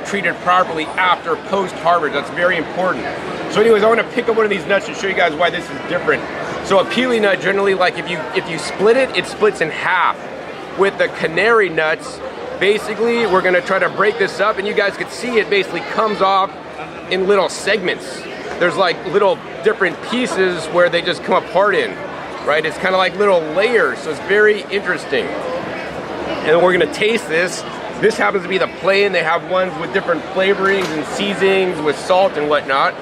treated properly after post-harvest. That's very important. So anyways, I want to pick up one of these nuts and show you guys why this is different. So a pili nut, generally, like if you split it, it splits in half. With the canary nuts, basically, we're going to try to break this up, and you guys can see it basically comes off in little segments. There's like little different pieces where they just come apart in, right? It's kind of like little layers, so it's very interesting. And we're gonna taste this. This happens to be the plain. They have ones with different flavorings and seasonings with salt and whatnot.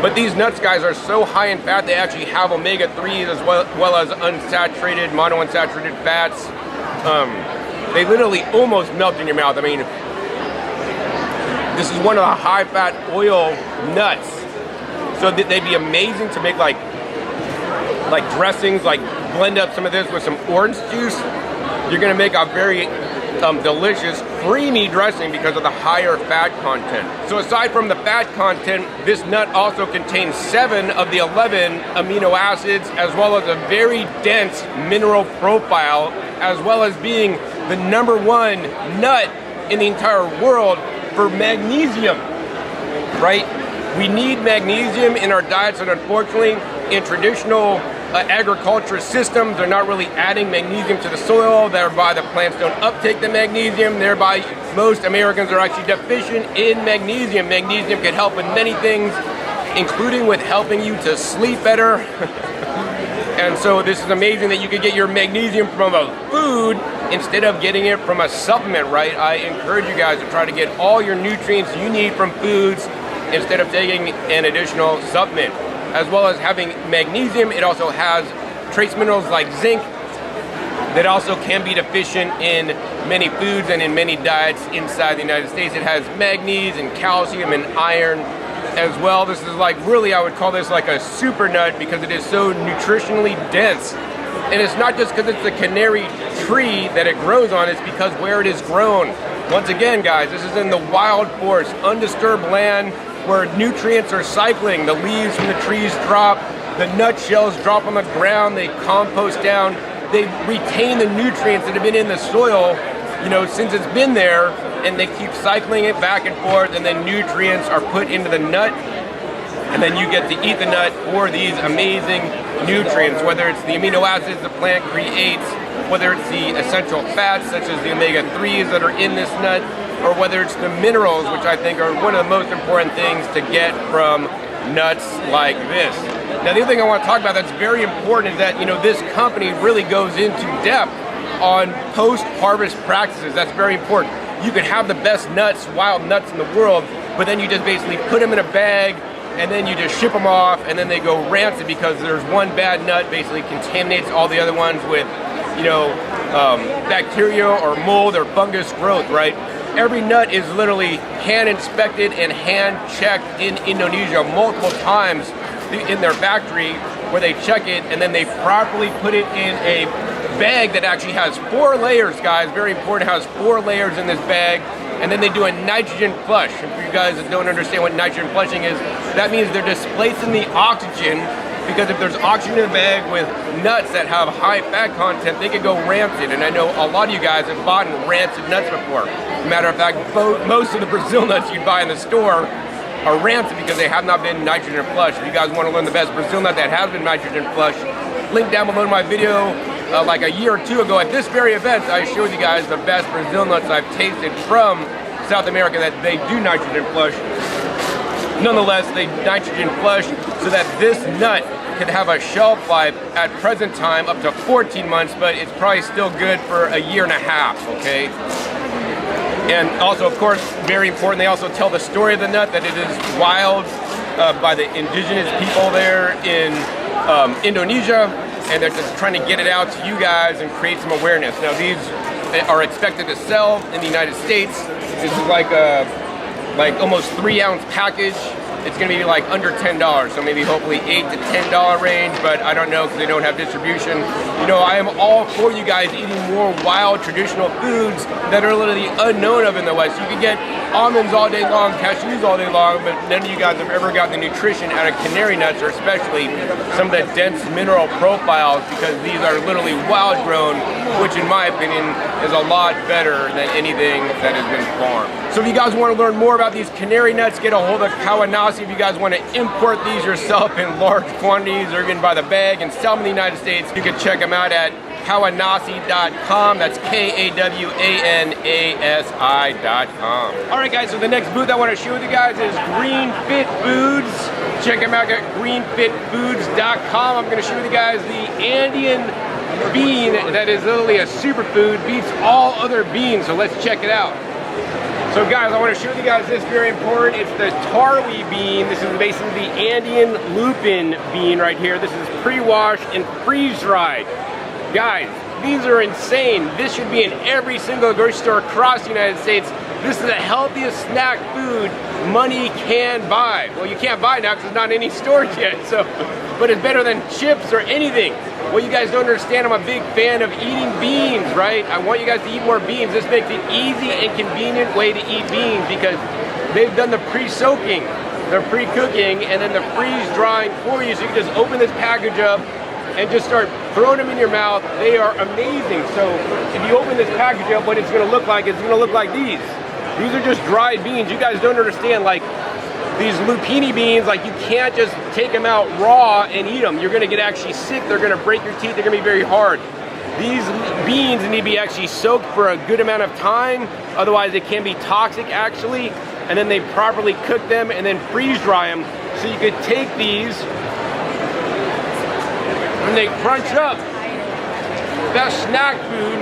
But these nuts, guys, are so high in fat, they actually have omega-3s as well as unsaturated, monounsaturated fats. They literally almost melt in your mouth. I mean, this is one of the high-fat oil nuts. So they'd be amazing to make like dressings, like blend up some of this with some orange juice. You're gonna make a very delicious, creamy dressing because of the higher fat content. So aside from the fat content, this nut also contains 7 of the 11 amino acids, as well as a very dense mineral profile, as well as being the #1 nut in the entire world for magnesium, right? We need magnesium in our diets, and unfortunately, in traditional agriculture systems, they're not really adding magnesium to the soil, thereby the plants don't uptake the magnesium, thereby most Americans are actually deficient in magnesium. Magnesium can help with many things, including with helping you to sleep better. And so this is amazing that you could get your magnesium from a food instead of getting it from a supplement, right? I encourage you guys to try to get all your nutrients you need from foods instead of taking an additional supplement. As well as having magnesium, it also has trace minerals like zinc that also can be deficient in many foods and in many diets inside the United States. It has magnesium and calcium and iron as well. This is like, really, I would call this like a super nut because it is so nutritionally dense. And it's not just because it's the canary tree that it grows on, it's because where it is grown. Once again, guys, this is in the wild forest, undisturbed land, where nutrients are cycling. The leaves from the trees drop, the nutshells drop on the ground, they compost down, they retain the nutrients that have been in the soil, you know, since it's been there, and they keep cycling it back and forth, and then nutrients are put into the nut, and then you get to eat the nut for these amazing nutrients, whether it's the amino acids the plant creates, whether it's the essential fats such as the omega-3s that are in this nut, or whether it's the minerals, which I think are one of the most important things to get from nuts like this. Now, the other thing I want to talk about that's very important is that, you know, this company really goes into depth on post-harvest practices. That's very important. You could have the best nuts, wild nuts in the world, but then you just basically put them in a bag and then you just ship them off, and then they go rancid because there's one bad nut basically contaminates all the other ones with, you know, bacteria or mold or fungus growth, right? Every nut is literally hand inspected and hand checked in Indonesia multiple times in their factory, where they check it and then they properly put it in a bag that actually has 4 layers, guys. Very important, it has 4 layers in this bag. and then they do a nitrogen flush. And for you guys that don't understand what nitrogen flushing is, that means they're displacing the oxygen, because if there's oxygen in the bag with nuts that have high fat content, they could go rancid. And I know a lot of you guys have bought rancid nuts before. Matter of fact, most of the Brazil nuts you buy in the store are rancid because they have not been nitrogen flushed. If you guys want to learn the best Brazil nut that has been nitrogen flushed, link down below in my video. Like a year or two ago at this very event, I showed you guys the best Brazil nuts I've tasted from South America that they do nitrogen flush. Nonetheless, they nitrogen flush so that this nut could have a shelf life at present time up to 14 months, but it's probably still good for a year and a half, okay? And also, of course, very important, they also tell the story of the nut, that it is wild by the indigenous people there in Indonesia, and they're just trying to get it out to you guys and create some awareness. Now, these are expected to sell in the United States. This is like almost 3-ounce package. It's gonna be like under $10, so maybe hopefully $8 to $10 range, but I don't know because they don't have distribution. You know, I am all for you guys eating more wild traditional foods that are literally unknown of in the West. You can get almonds all day long, cashews all day long, but none of you guys have ever gotten the nutrition out of canary nuts, or especially some of the dense mineral profiles, because these are literally wild grown, which in my opinion is a lot better than anything that has been farmed. So if you guys want to learn more about these canary nuts, get a hold of Kawanasi. If you guys want to import these yourself in large quantities or even by the bag and sell them in the United States, you can check them out at Kawanasi.com. That's Kawanasi.com. All right, guys, so the next booth I want to show you guys is Green Fit Foods. Check them out at greenfitfoods.com. I'm going to show you guys the Andean bean that is literally a superfood, beats all other beans, so let's check it out. So guys, I want to show you guys this, very important. It's the Tarwi bean. This is basically the Andean Lupin bean right here. This is pre-washed and freeze-dried. Guys, these are insane. This should be in every single grocery store across the United States. This is the healthiest snack food money can buy. Well, you can't buy now because it's not in any stores yet, so, but it's better than chips or anything. What you guys don't understand, I'm a big fan of eating beans, right? I want you guys to eat more beans. This makes it easy and convenient way to eat beans because they've done the pre-soaking, the pre-cooking, and then the freeze-drying for you. So you can just open this package up and just start throwing them in your mouth. They are amazing. So if you open this package up, what it's gonna look like, it's gonna look like these. These are just dried beans. You guys don't understand, like these lupini beans, like you can't just take them out raw and eat them. You're gonna get actually sick, they're gonna break your teeth, they're gonna be very hard. These beans need to be actually soaked for a good amount of time, otherwise they can be toxic actually, and then they properly cook them and then freeze dry them. So you could take these, and they crunch up. Best snack food,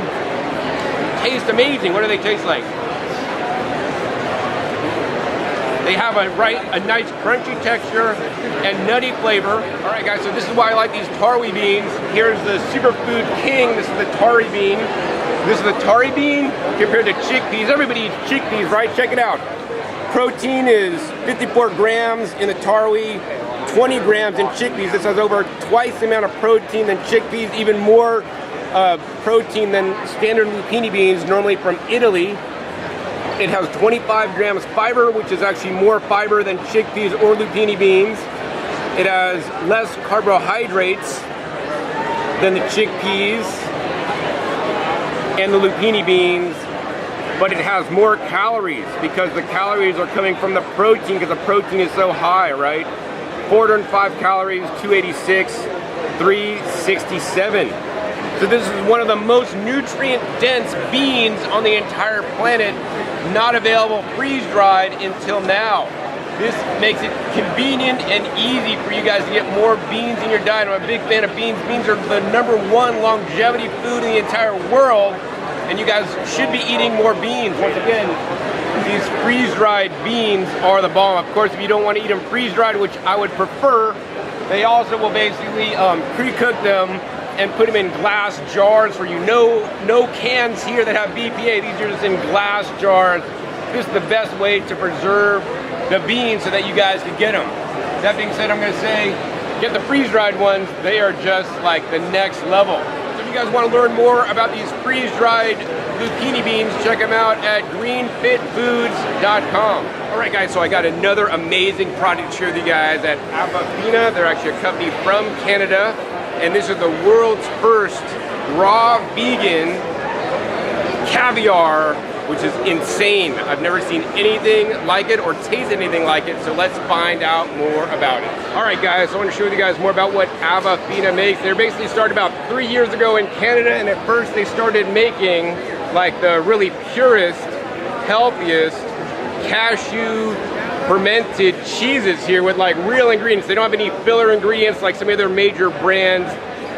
taste amazing. What do they taste like? They have a nice crunchy texture and nutty flavor. All right, guys, so this is why I like these Tarwi beans. Here's the superfood king. This is the Tarwi bean. This is the Tarwi bean compared to chickpeas. Everybody eats chickpeas, right? Check it out. Protein is 54 grams in the Tarwi, 20 grams in chickpeas. This has over twice the amount of protein than chickpeas, even more protein than standard lupini beans, normally from Italy. It has 25 grams fiber, which is actually more fiber than chickpeas or lupini beans. It has less carbohydrates than the chickpeas and the lupini beans, but it has more calories because the calories are coming from the protein because the protein is so high, right? 405 calories, 286, 367. So this is one of the most nutrient-dense beans on the entire planet, not available freeze-dried until now. This makes it convenient and easy for you guys to get more beans in your diet. I'm a big fan of beans. Beans are the #1 longevity food in the entire world, and you guys should be eating more beans. Once again, these freeze-dried beans are the bomb. Of course, if you don't want to eat them freeze-dried, which I would prefer, they also will basically pre-cook them and put them in glass jars for you. No cans here that have BPA. These are just in glass jars. This is the best way to preserve the beans so that you guys can get them. That being said, I'm gonna say, get the freeze-dried ones. They are just like the next level. So if you guys wanna learn more about these freeze-dried Lupini beans. Check them out at greenfitfoods.com. All right, guys, so I got another amazing product to share with you guys at Avafina. They're actually a company from Canada, and this is the world's first raw vegan caviar, which is insane. I've never seen anything like it or tasted anything like it, so let's find out more about it. All right, guys, so I want to show you guys more about what Avafina makes. They're basically started about 3 years ago in Canada, and at first they started making like the really purest, healthiest cashew fermented cheeses here with like real ingredients. They don't have any filler ingredients like some of their major brands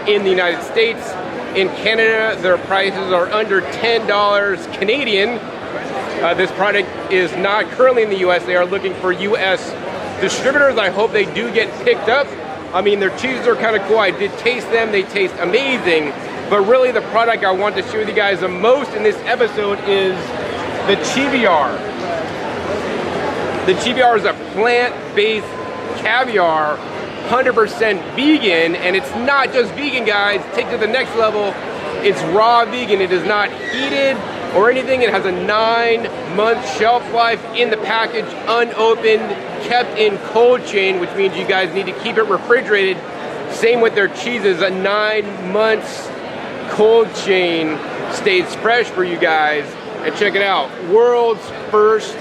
in the United States. In Canada, their prices are under $10 Canadian. This product is not currently in the US. They are looking for US distributors. I hope they do get picked up. I mean, their cheeses are kind of cool. I did taste them. They taste amazing. But really the product I want to share with you guys the most in this episode is the Caviar. The Caviar is a plant-based caviar, 100% vegan, and it's not just vegan, guys. Take it to the next level. It's raw vegan. It is not heated or anything. It has a 9-month shelf life in the package, unopened, kept in cold chain, which means you guys need to keep it refrigerated. Same with their cheeses, a 9 months cold chain stays fresh for you guys. And check it out, world's first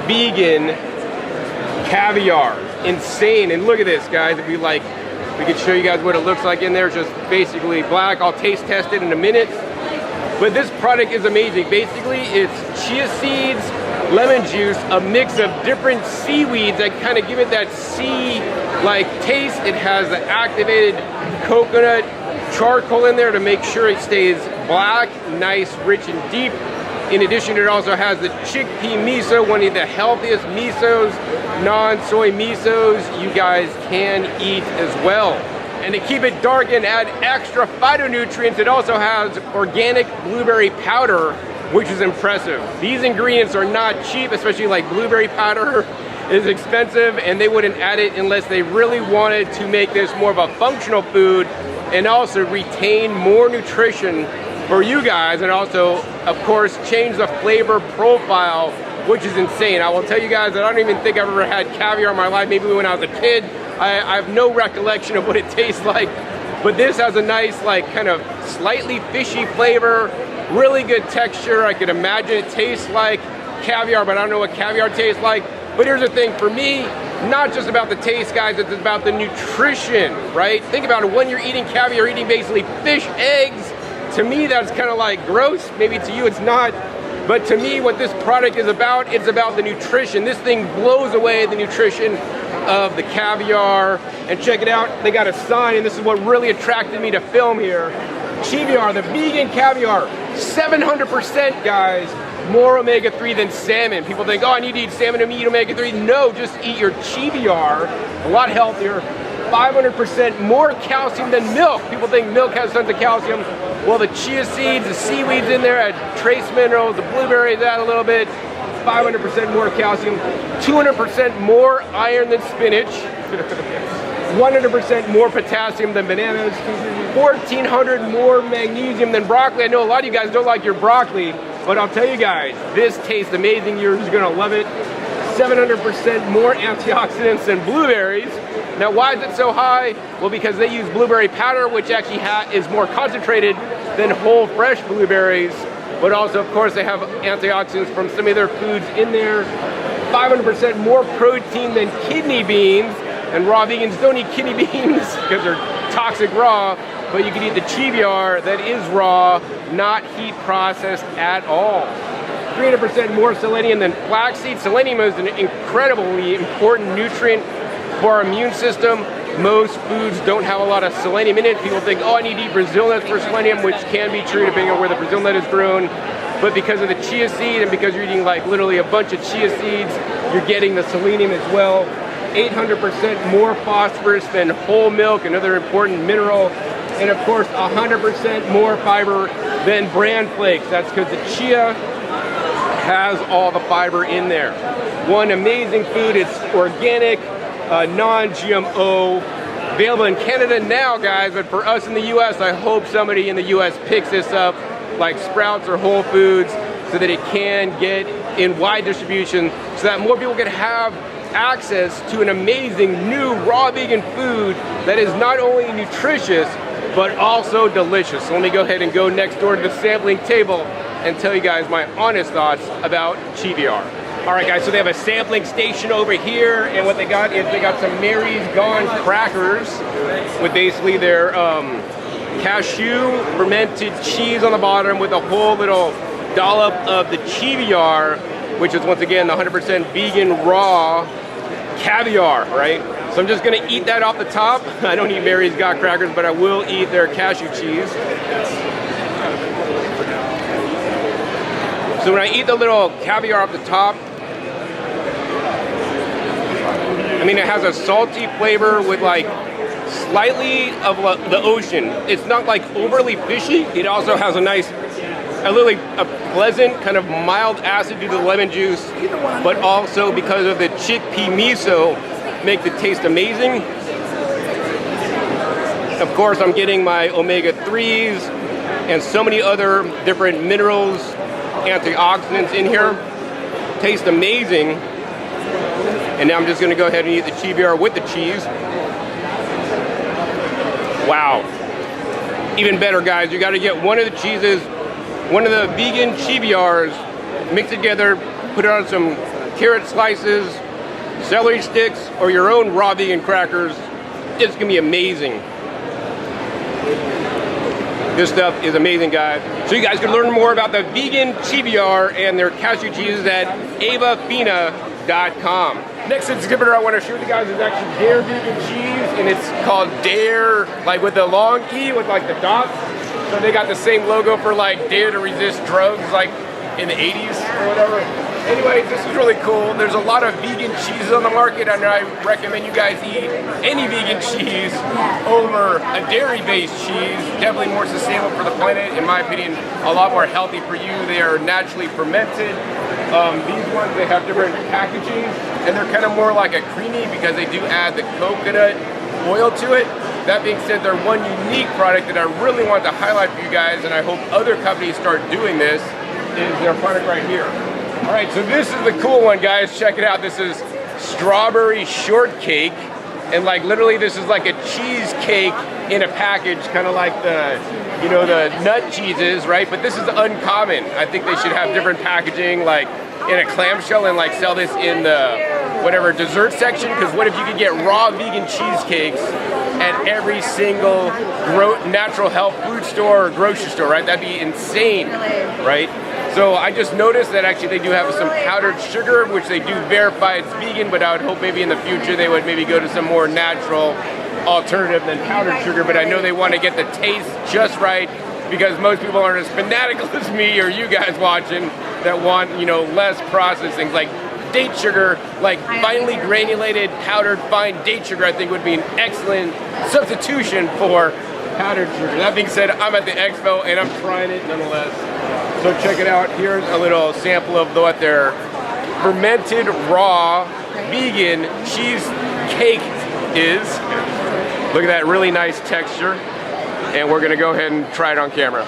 vegan caviar. Insane. And look at this, guys. If we could show you guys what it looks like in there. It's just basically black. I'll taste test it in a minute. But this product is amazing. Basically, it's chia seeds, lemon juice, a mix of different seaweeds that kind of give it that sea-like taste. It has the activated coconut charcoal in there to make sure it stays black, nice, rich, and deep. In addition, it also has the chickpea miso, one of the healthiest misos, non-soy misos you guys can eat as well. And to keep it dark and add extra phytonutrients, it also has organic blueberry powder, which is impressive. These ingredients are not cheap, especially like blueberry powder is expensive, and they wouldn't add it unless they really wanted to make this more of a functional food and also retain more nutrition for you guys, and also, of course, change the flavor profile, which is insane. I will tell you guys that I don't even think I've ever had caviar in my life. Maybe when I was a kid. I have no recollection of what it tastes like, but this has a nice, like, kind of slightly fishy flavor, really good texture. I could imagine it tastes like caviar, but I don't know what caviar tastes like. But here's the thing, for me, not just about the taste, guys, it's about the nutrition, right? Think about it, when you're eating caviar, you're eating basically fish, eggs. To me, that's kind of like gross. Maybe to you it's not. But to me, what this product is about, it's about the nutrition. This thing blows away the nutrition of the caviar. And check it out, they got a sign, and this is what really attracted me to film here. Caviar, the vegan caviar, 700%, guys, more omega-3 than salmon. People think, oh, I need to eat salmon to eat omega-3. No, just eat your caviar, a lot healthier. 500% more calcium than milk. People think milk has tons of calcium. Well, the chia seeds, the seaweeds in there add trace minerals, the blueberries add a little bit. 500% more calcium, 200% more iron than spinach, 100% more potassium than bananas, 1,400 more magnesium than broccoli. I know a lot of you guys don't like your broccoli, but I'll tell you guys, this tastes amazing. You're just gonna love it. 700% more antioxidants than blueberries. Now, why is it so high? Well, because they use blueberry powder, which actually is more concentrated than whole fresh blueberries. But also, of course, they have antioxidants from some of their foods in there. 500% more protein than kidney beans. And raw vegans don't eat kidney beans because they're toxic raw. But you can eat the caviar that is raw, not heat processed at all. 300% more selenium than flaxseed. Selenium is an incredibly important nutrient for our immune system. Most foods don't have a lot of selenium in it. People think, oh, I need to eat Brazil nuts for selenium, which can be true depending on where the Brazil nut is grown. But because of the chia seed and because you're eating like literally a bunch of chia seeds, you're getting the selenium as well. 800% more phosphorus than whole milk, another important mineral. And of course, 100% more fiber than bran flakes. That's because the chia has all the fiber in there. One amazing food, it's organic, non-GMO, available in Canada now, guys, but for us in the US, I hope somebody in the US picks this up. like Sprouts or Whole Foods so that it can get in wide distribution so that more people can have access to an amazing new raw vegan food that is not only nutritious but also delicious. So let me go ahead and go next door to the sampling table and tell you guys my honest thoughts about Caviar. All right guys, so they have a sampling station over here, and what they got is they got some Mary's Gone crackers with basically their cashew fermented cheese on the bottom with a whole little dollop of the Caviar, which is once again the 100% vegan raw caviar, right? So I'm just gonna eat that off the top. I don't eat Mary's Got crackers, but I will eat their cashew cheese. So when I eat the little caviar off the top, I mean, it has a salty flavor with like slightly of the ocean. It's not like overly fishy. It also has a nice, a pleasant kind of mild acid due to the lemon juice, but also because of the chickpea miso, makes it taste amazing. Of course, I'm getting my omega-3s and so many other different minerals, antioxidants in here. Tastes amazing. And now I'm just gonna go ahead and eat the Caviar with the cheese. Wow. Even better, guys, you gotta get one of the cheeses, one of the vegan Caviars, mix it together, put it on some carrot slices, celery sticks, or your own raw vegan crackers. It's gonna be amazing. This stuff is amazing, guys. So you guys can learn more about the vegan Caviar and their cashew cheeses at avafina.com. Next exhibitor I want to show you guys is actually Dare Vegan Cheese, and it's called Dare, like with the long E with like the dots. So they got the same logo for like Dare to Resist Drugs, like in the 80s or whatever. Anyways, this is really cool. There's a lot of vegan cheeses on the market, and I recommend you guys eat any vegan cheese over a dairy-based cheese. Definitely more sustainable for the planet, in my opinion, a lot more healthy for you. They are naturally fermented. These ones, they have different packaging, and they're kind of more like a creamy because they do add the coconut oil to it. That being said, they're one unique product that I really want to highlight for you guys, and I hope other companies start doing this, is their product right here. All right, so this is the cool one, guys. Check it out. This is strawberry shortcake, and like literally this is like a cheesecake in a package, kind of like the, you know, the nut cheeses, right? But this is uncommon. I think they should have different packaging, like in a clamshell, and like sell this in the whatever dessert section. Because what if you could get raw vegan cheesecakes at every single natural health food store or grocery store, right? That'd be insane, right? So I just noticed that actually they do have some powdered sugar, which they do verify it's vegan, but I would hope maybe in the future they would maybe go to some more natural alternative than powdered sugar. But I know they want to get the taste just right, because most people aren't as fanatical as me or you guys watching that want, you know, less processed things like date sugar, like finely granulated powdered fine date sugar. I think would be an excellent substitution for powdered sugar. That being said, I'm at the expo and I'm trying it nonetheless. So check it out. Here's a little sample of what their fermented raw vegan cheesecake is. Look at that really nice texture. And we're gonna go ahead and try it on camera.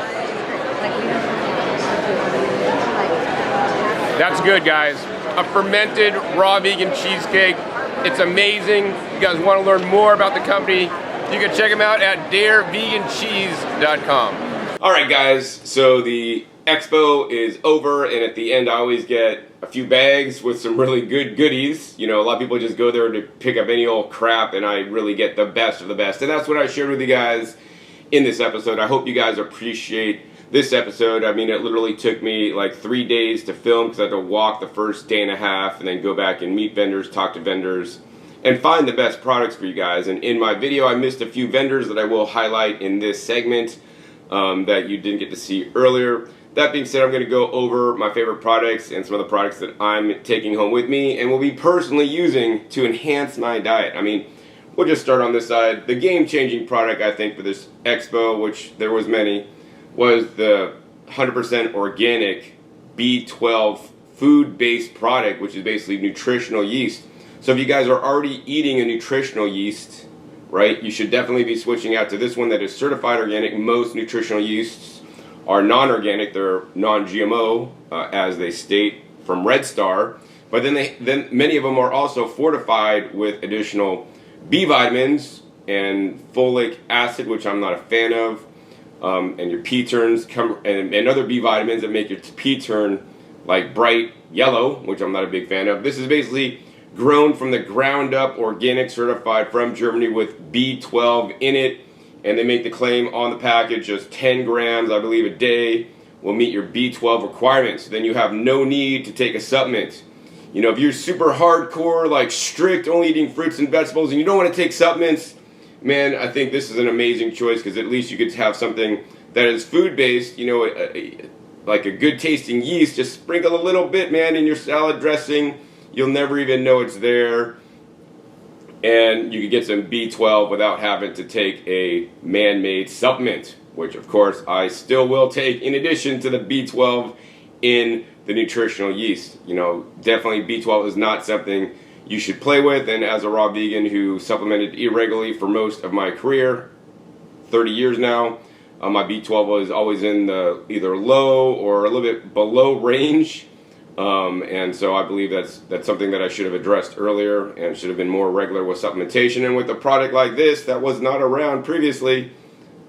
That's good, guys. A fermented raw vegan cheesecake. It's amazing. You guys want to learn more about the company, you can check them out at darevegancheese.com. All right, guys, so the expo is over, and at the end I always get a few bags with some really good goodies. You know, a lot of people just go there to pick up any old crap, and I really get the best of the best. And that's what I shared with you guys in this episode. I hope you guys appreciate this episode. I mean, it literally took me like 3 days to film because I had to walk the first day and a half and then go back and meet vendors, talk to vendors, and find the best products for you guys. And in my video, I missed a few vendors that I will highlight in this segment that you didn't get to see earlier. That being said, I'm going to go over my favorite products and some of the products that I'm taking home with me and will be personally using to enhance my diet. I mean, we'll just start on this side. The game-changing product, I think, for this expo, which there was many, was the 100% organic B12 food-based product, which is basically nutritional yeast. So if you guys are already eating a nutritional yeast, right, you should definitely be switching out to this one that is certified organic. Most nutritional yeasts are non-organic. They're non-GMO, as they state from Red Star. But then many of them are also fortified with additional B vitamins and folic acid, which I'm not a fan of, and your pea turns and other B vitamins that make your pea turn like bright yellow, which I'm not a big fan of. This is basically grown from the ground up, organic, certified from Germany with B12 in it, and they make the claim on the package just 10 grams, I believe, a day will meet your B12 requirements. Then you have no need to take a supplement. You know, if you're super hardcore, like strict, only eating fruits and vegetables, and you don't want to take supplements, man, I think this is an amazing choice, because at least you could have something that is food-based, you know, like a good tasting yeast. Just sprinkle a little bit, man, in your salad dressing. You'll never even know it's there. And you could get some B12 without having to take a man-made supplement, which of course I still will take in addition to the B12 in the nutritional yeast. You know, definitely B12 is not something you should play with. And as a raw vegan who supplemented irregularly for most of my career, 30 years now, my B12 was always in the either low or a little bit below range. And so I believe that's something that I should have addressed earlier and should have been more regular with supplementation. And with a product like this that was not around previously,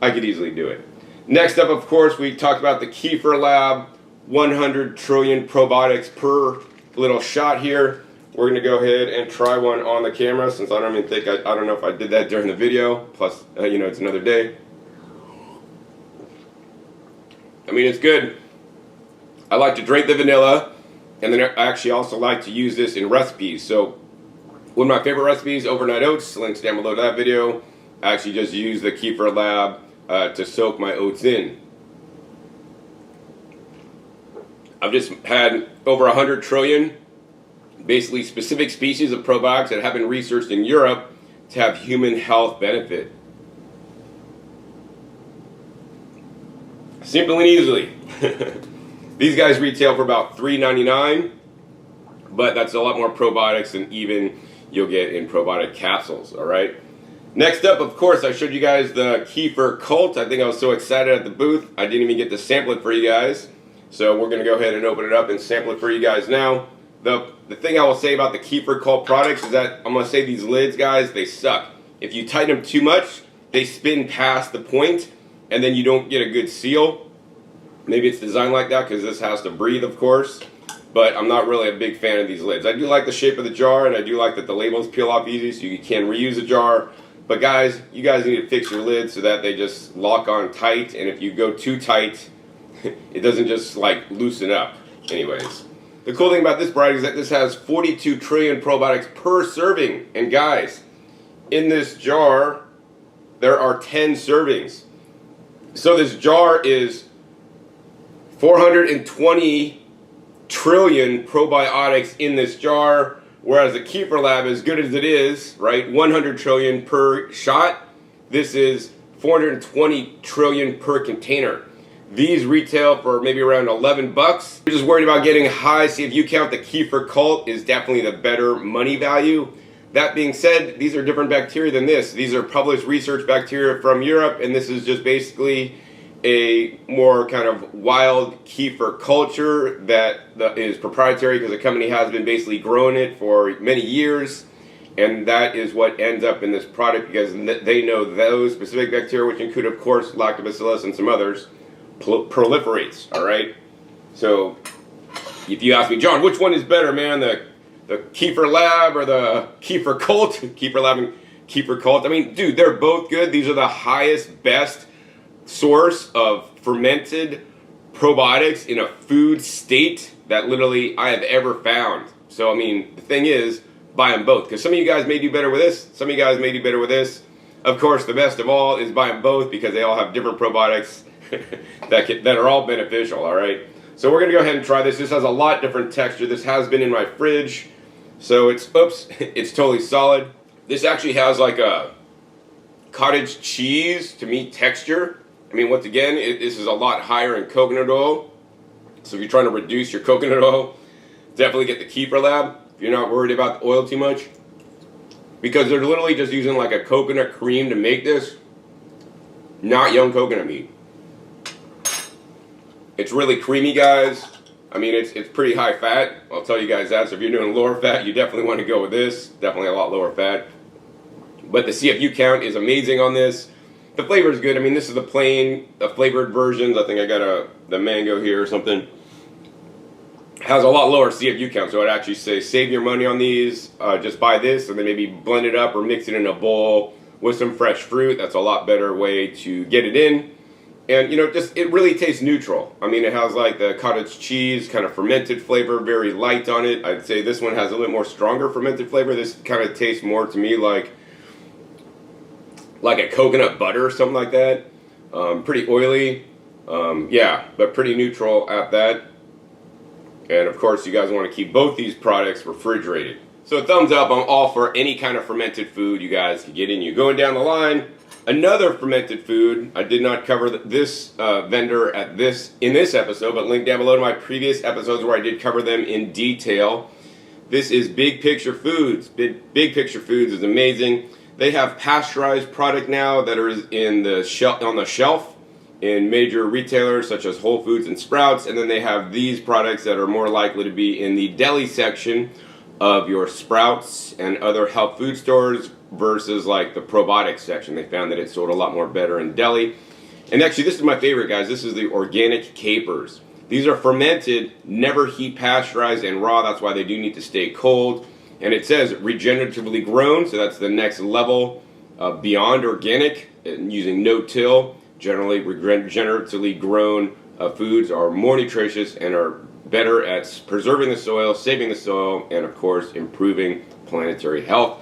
I could easily do it. Next up, of course, we talked about the Kefir Lab, 100 trillion probiotics per little shot here. We're going to go ahead and try one on the camera, since I don't even think, I don't know if I did that during the video. Plus, you know, it's another day. I mean, it's good. I like to drink the vanilla, and then I actually also like to use this in recipes. So one of my favorite recipes, overnight oats, links down below that video. I actually just use the Kefir Lab to soak my oats in. I've just had over 100 trillion, basically specific species of probiotics that have been researched in Europe to have human health benefit. Simple and easily. These guys retail for about $3.99, but that's a lot more probiotics than even you'll get in probiotic capsules, all right? Next up, of course, I showed you guys the Kefir Kult. I think I was so excited at the booth, I didn't even get to sample it for you guys. So we're going to go ahead and open it up and sample it for you guys now. The thing I will say about the Kefir Kult products is that I'm going to say these lids, guys, they suck. If you tighten them too much, they spin past the point, and then you don't get a good seal. Maybe it's designed like that because this has to breathe, of course. But I'm not really a big fan of these lids. I do like the shape of the jar, and I do like that the labels peel off easy so you can reuse a jar. But guys, you guys need to fix your lids so that they just lock on tight, and if you go too tight, it doesn't just like loosen up. Anyways, the cool thing about this product is that this has 42 trillion probiotics per serving. And guys, in this jar, there are 10 servings. So this jar is 420 trillion probiotics in this jar, whereas the Kefir Lab, as good as it is, right, 100 trillion per shot, this is 420 trillion per container. These retail for maybe around 11 bucks. You're just worried about getting high. See, if you count the Kefir Kult is definitely the better money value. That being said, these are different bacteria than this. These are published research bacteria from Europe, and this is just basically a more kind of wild kefir culture that is proprietary because the company has been basically growing it for many years, and that is what ends up in this product because they know those specific bacteria, which include, of course, lactobacillus and some others, proliferates, all right? So if you ask me, John, which one is better, man, the Kefir Lab or the Kefir Kult? Kefir Lab and Kefir Kult. I mean, dude, they're both good. These are the highest, best source of fermented probiotics in a food state that literally I have ever found. So, I mean, the thing is, buy them both. Because some of you guys may do better with this. Some of you guys may do better with this. Of course, the best of all is buy them both because they all have different probiotics that are all beneficial, all right? So we're going to go ahead and try this. This has a lot different texture. This has been in my fridge. So it's totally solid. This actually has like a cottage cheese to meat texture. I mean, once again, this is a lot higher in coconut oil. So if you're trying to reduce your coconut oil, definitely get the Kefir Lab if you're not worried about the oil too much. Because they're literally just using like a coconut cream to make this, not young coconut meat. It's really creamy, guys. I mean, it's pretty high fat. I'll tell you guys that. So if you're doing lower fat, you definitely want to go with this. Definitely a lot lower fat. But the CFU count is amazing on this. The flavor is good. I mean, this is the plain, the flavored versions. I think I got the mango here or something. Has a lot lower CFU count, so I'd actually say save your money on these. Just buy this and then maybe blend it up or mix it in a bowl with some fresh fruit. That's a lot better way to get it in. And, you know, just it really tastes neutral. I mean, it has like the cottage cheese kind of fermented flavor, very light on it. I'd say this one has a little more stronger fermented flavor. This kind of tastes more to me like a coconut butter or something like that. Pretty oily. Yeah, but pretty neutral at that. And of course, you guys want to keep both these products refrigerated. So thumbs up, I'm all for any kind of fermented food you guys can get in you. Going down the line, another fermented food. I did not cover this vendor in this episode, but link down below to my previous episodes where I did cover them in detail. This is Big Picture Foods. Big Picture Foods is amazing. They have pasteurized product now that are on the shelf in major retailers such as Whole Foods and Sprouts, and then they have these products that are more likely to be in the deli section of your Sprouts and other health food stores versus like the probiotics section. They found that it sold a lot more better in deli. And actually, this is my favorite, guys. This is the organic capers. These are fermented, never heat pasteurized, and raw. That's why they do need to stay cold. And it says regeneratively grown, so that's the next level beyond organic, using no-till. Generally, regeneratively grown foods are more nutritious and are better at preserving the soil, saving the soil, and of course, improving planetary health.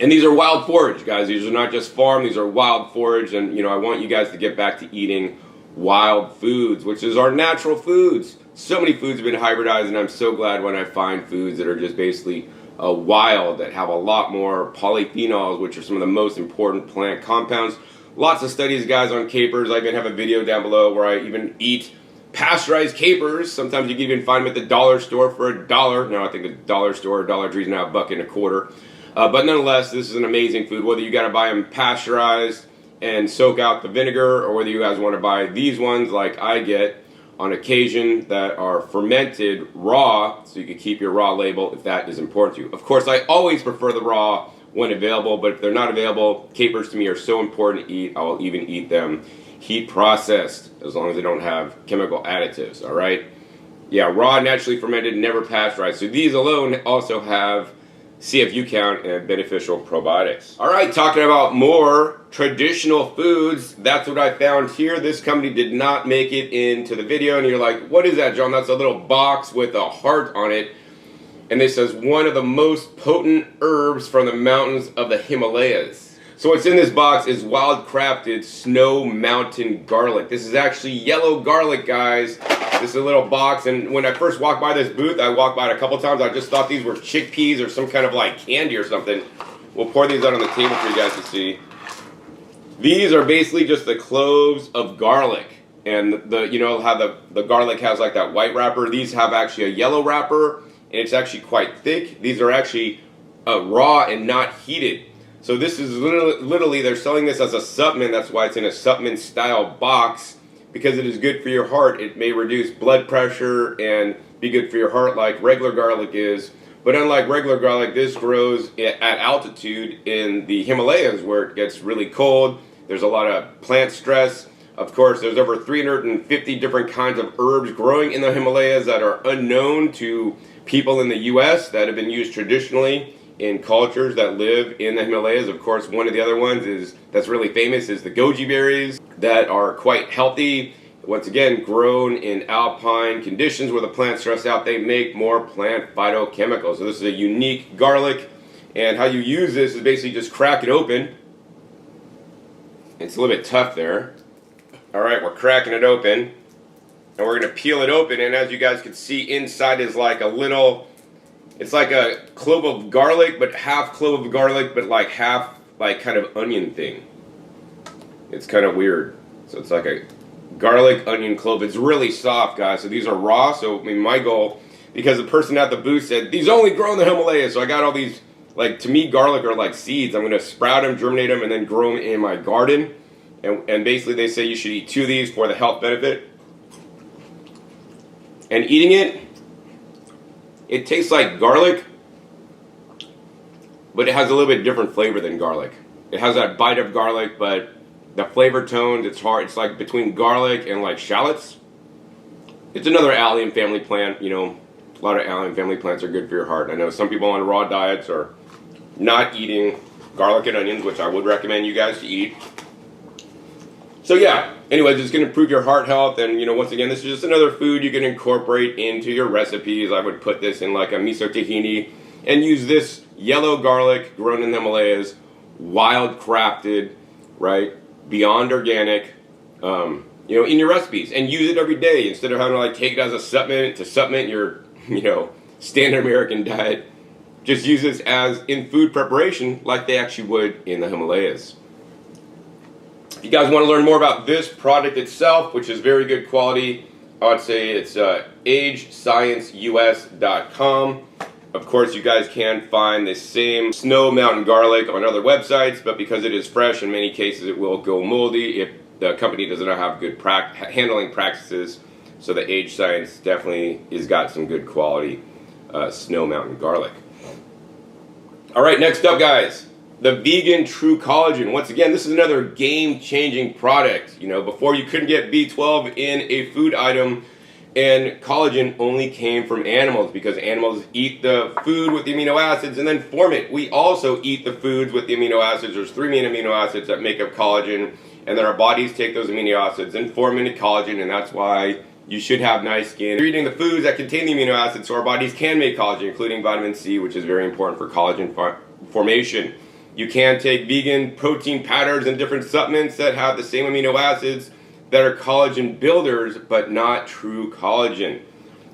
And these are wild forage, guys. These are not just farm, these are wild forage. And, you know, I want you guys to get back to eating wild foods, which is our natural foods. So many foods have been hybridized, and I'm so glad when I find foods that are just basically wild, that have a lot more polyphenols, which are some of the most important plant compounds. Lots of studies, guys, on capers. I even have a video down below where I even eat pasteurized capers. Sometimes you can even find them at the dollar store for $1. No, I think the dollar store or Dollar Tree is now $1.25. But nonetheless, this is an amazing food. Whether you got to buy them pasteurized and soak out the vinegar, or whether you guys want to buy these ones like I get on occasion that are fermented raw, so you can keep your raw label if that is important to you. Of course, I always prefer the raw when available, but if they're not available, capers to me are so important to eat. I will even eat them heat processed as long as they don't have chemical additives, all right? Yeah, raw, naturally fermented, never pasteurized. So these alone also have CFU count and beneficial probiotics. All right, talking about more traditional foods, that's what I found here. This company did not make it into the video, and you're like, what is that, John? That's a little box with a heart on it. And this says one of the most potent herbs from the mountains of the Himalayas. So what's in this box is wild crafted snow mountain garlic. This is actually yellow garlic, guys. This is a little box, and when I first walked by this booth, I walked by it a couple times. I just thought these were chickpeas or some kind of like candy or something. We'll pour these out on the table for you guys to see. These are basically just the cloves of garlic. And you know how the garlic has like that white wrapper? These have actually a yellow wrapper, and it's actually quite thick. These are actually raw and not heated. So this is literally, they're selling this as a supplement. That's why it's in a supplement style box, because it is good for your heart. It may reduce blood pressure and be good for your heart like regular garlic is. But unlike regular garlic, this grows at altitude in the Himalayas where it gets really cold. There's a lot of plant stress. Of course, there's over 350 different kinds of herbs growing in the Himalayas that are unknown to people in the U.S. that have been used traditionally in cultures that live in the Himalayas. Of course, one of the other ones that's really famous is the goji berries that are quite healthy. Once again, grown in alpine conditions where the plants stress out, they make more plant phytochemicals. So this is a unique garlic, and how you use this is basically just crack it open. It's a little bit tough there. All right, we're cracking it open, and we're going to peel it open, and as you guys can see, inside is like a little, it's like a clove of garlic, but half clove of garlic, but like half like kind of onion thing. It's kind of weird. So it's like a garlic onion clove. It's really soft, guys. So these are raw. So I mean, my goal, because the person at the booth said these only grow in the Himalayas, so I got all these. Like, to me, garlic are like seeds. I'm going to sprout them, germinate them, and then grow them in my garden. And basically, they say you should eat 2 of these for the health benefit. And eating it, it tastes like garlic, but it has a little bit different flavor than garlic. It has that bite of garlic, but the flavor tones, it's hard. It's like between garlic and like shallots. It's another allium family plant. You know, a lot of allium family plants are good for your heart. I know some people on raw diets are not eating garlic and onions, which I would recommend you guys to eat. So yeah, anyways, it's going to improve your heart health. And, you know, once again, this is just another food you can incorporate into your recipes. I would put this in like a miso tahini and use this yellow garlic grown in the Himalayas, wild crafted, right, beyond organic, you know, in your recipes, and use it every day instead of having to like take it as a supplement to supplement your, you know, standard American diet. Just use this as in food preparation like they actually would in the Himalayas. If you guys want to learn more about this product itself, which is very good quality, I would say it's agescienceus.com. Of course, you guys can find the same snow mountain garlic on other websites, but because it is fresh, in many cases it will go moldy if the company does not have good handling practices. So the Age Science definitely has got some good quality snow mountain garlic. All right, next up, guys, the vegan true collagen. Once again, this is another game-changing product. You know, before you couldn't get B12 in a food item, and collagen only came from animals because animals eat the food with the amino acids and then form it. We also eat the foods with the amino acids. There's 3 main amino acids that make up collagen, and then our bodies take those amino acids and form into collagen, and that's why you should have nice skin. You're eating the foods that contain the amino acids so our bodies can make collagen, including vitamin C, which is very important for collagen formation. You can take vegan protein powders and different supplements that have the same amino acids that are collagen builders, but not true collagen.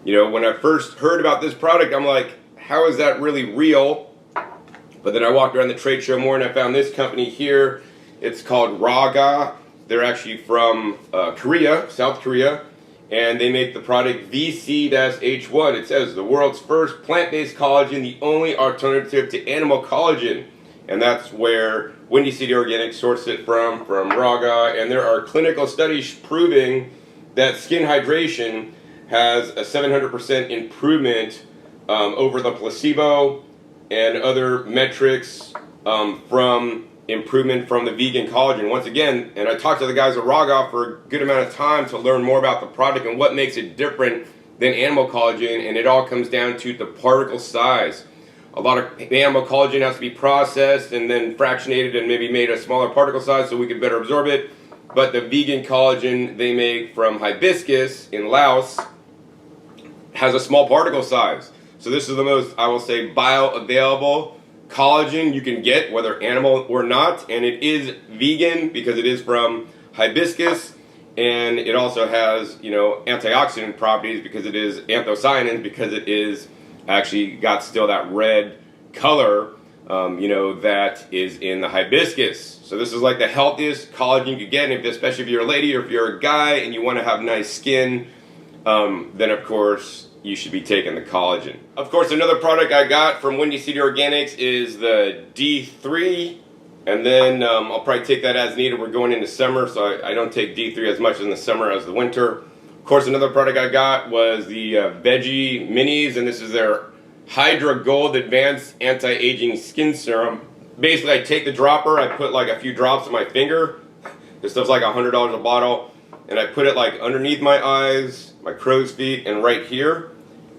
You know, when I first heard about this product, I'm like, how is that really real? But then I walked around the trade show more and I found this company here. It's called OKRAW. They're actually from Korea, South Korea, and they make the product VC-H1. It says the world's first plant-based collagen, the only alternative to animal collagen. And that's where Windy City Organics sourced it from OKRAW. And there are clinical studies proving that skin hydration has a 700% improvement over the placebo and other metrics from improvement from the vegan collagen. Once again, and I talked to the guys at OKRAW for a good amount of time to learn more about the product and what makes it different than animal collagen, and it all comes down to the particle size. A lot of animal collagen has to be processed and then fractionated and maybe made a smaller particle size so we can better absorb it. But the vegan collagen they make from hibiscus in Laos has a small particle size. So this is the most, I will say, bioavailable collagen you can get, whether animal or not. And it is vegan because it is from hibiscus. And it also has, you know, antioxidant properties because it is anthocyanins, because it is actually got still that red color, you know, that is in the hibiscus. So this is like the healthiest collagen you could get, and especially if you're a lady or if you're a guy and you want to have nice skin, then of course you should be taking the collagen. Of course, another product I got from Windy City Organics is the D3, and then I'll probably take that as needed. We're going into summer, so I don't take D3 as much in the summer as the winter. Of course, another product I got was the Veggie Minis, and this is their Hydra Gold Advanced Anti-Aging Skin Serum. Basically, I take the dropper, I put like a few drops on my finger. This stuff's like $100 a bottle, and I put it like underneath my eyes, my crow's feet, and right here.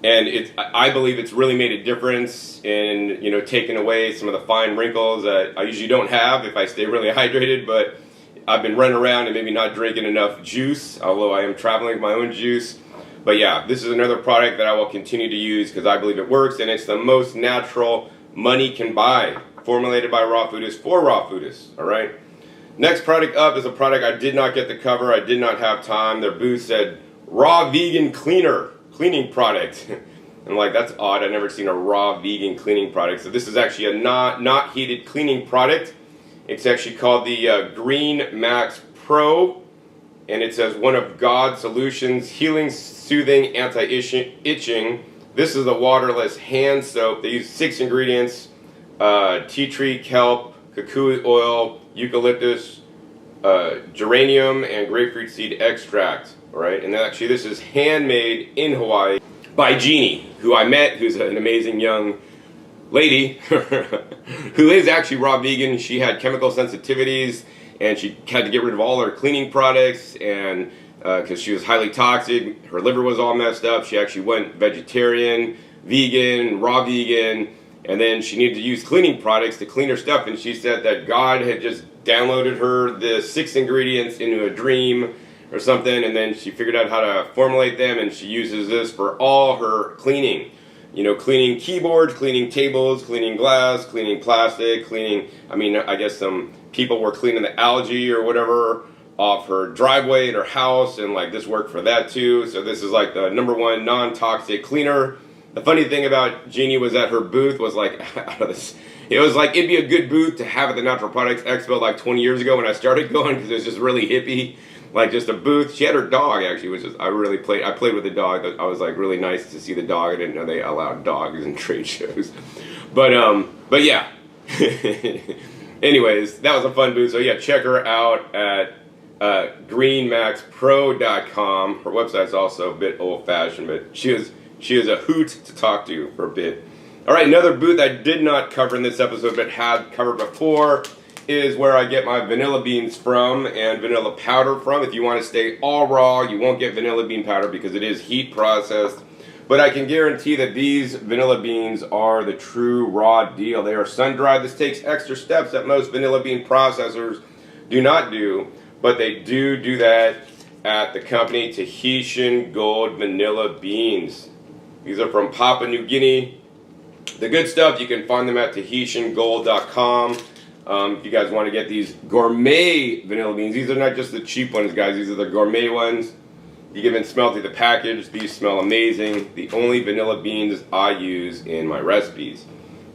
And I believe it's really made a difference in, you know, taking away some of the fine wrinkles that I usually don't have if I stay really hydrated, but I've been running around and maybe not drinking enough juice, although I am traveling with my own juice. But yeah, this is another product that I will continue to use because I believe it works, and it's the most natural money can buy. Formulated by raw foodists for raw foodists, all right? Next product up is a product I did not get to cover. I did not have time. Their booth said raw vegan cleaning product. I'm like, that's odd. I've never seen a raw vegan cleaning product. So this is actually a not heated cleaning product. It's actually called the Green Max Pro, and it says one of God's solutions, healing, soothing, anti-itching. This is the waterless hand soap. They use 6 ingredients: tea tree, kelp, cocoa oil, eucalyptus, geranium, and grapefruit seed extract. all right? And actually this is handmade in Hawaii by Jeannie, who I met, who's an amazing young lady who is actually raw vegan. She had chemical sensitivities and she had to get rid of all her cleaning products, and because she was highly toxic, her liver was all messed up. She actually went vegetarian, vegan, raw vegan, and then she needed to use cleaning products to clean her stuff, and she said that God had just downloaded her the 6 ingredients into a dream or something, and then she figured out how to formulate them, and she uses this for all her cleaning. You know, cleaning keyboards, cleaning tables, cleaning glass, cleaning plastic, cleaning, I mean, I guess some people were cleaning the algae or whatever off her driveway in her house, and like this worked for that too. So this is like the #1 non-toxic cleaner. The funny thing about Jeannie was that her booth was like, out of this, it was like, it'd be a good booth to have at the Natural Products Expo like 20 years ago when I started going, because it was just really hippie, like just a booth. She had her dog actually, which is, I played with the dog. I was like really nice to see the dog. I didn't know they allowed dogs in trade shows. But yeah. Anyways, that was a fun booth. So yeah, check her out at greenmaxpro.com. Her website's also a bit old-fashioned, but she is a hoot to talk to for a bit. All right, another booth I did not cover in this episode but had covered before is where I get my vanilla beans from and vanilla powder from. If you want to stay all raw, you won't get vanilla bean powder because it is heat processed. But I can guarantee that these vanilla beans are the true raw deal. They are sun-dried. This takes extra steps that most vanilla bean processors do not do, but they do that at the company Tahitian Gold Vanilla Beans. These are from Papua New Guinea. The good stuff, you can find them at TahitianGold.com. If you guys want to get these gourmet vanilla beans, these are not just the cheap ones, guys. These are the gourmet ones. You can even smell through the package. These smell amazing. The only vanilla beans I use in my recipes.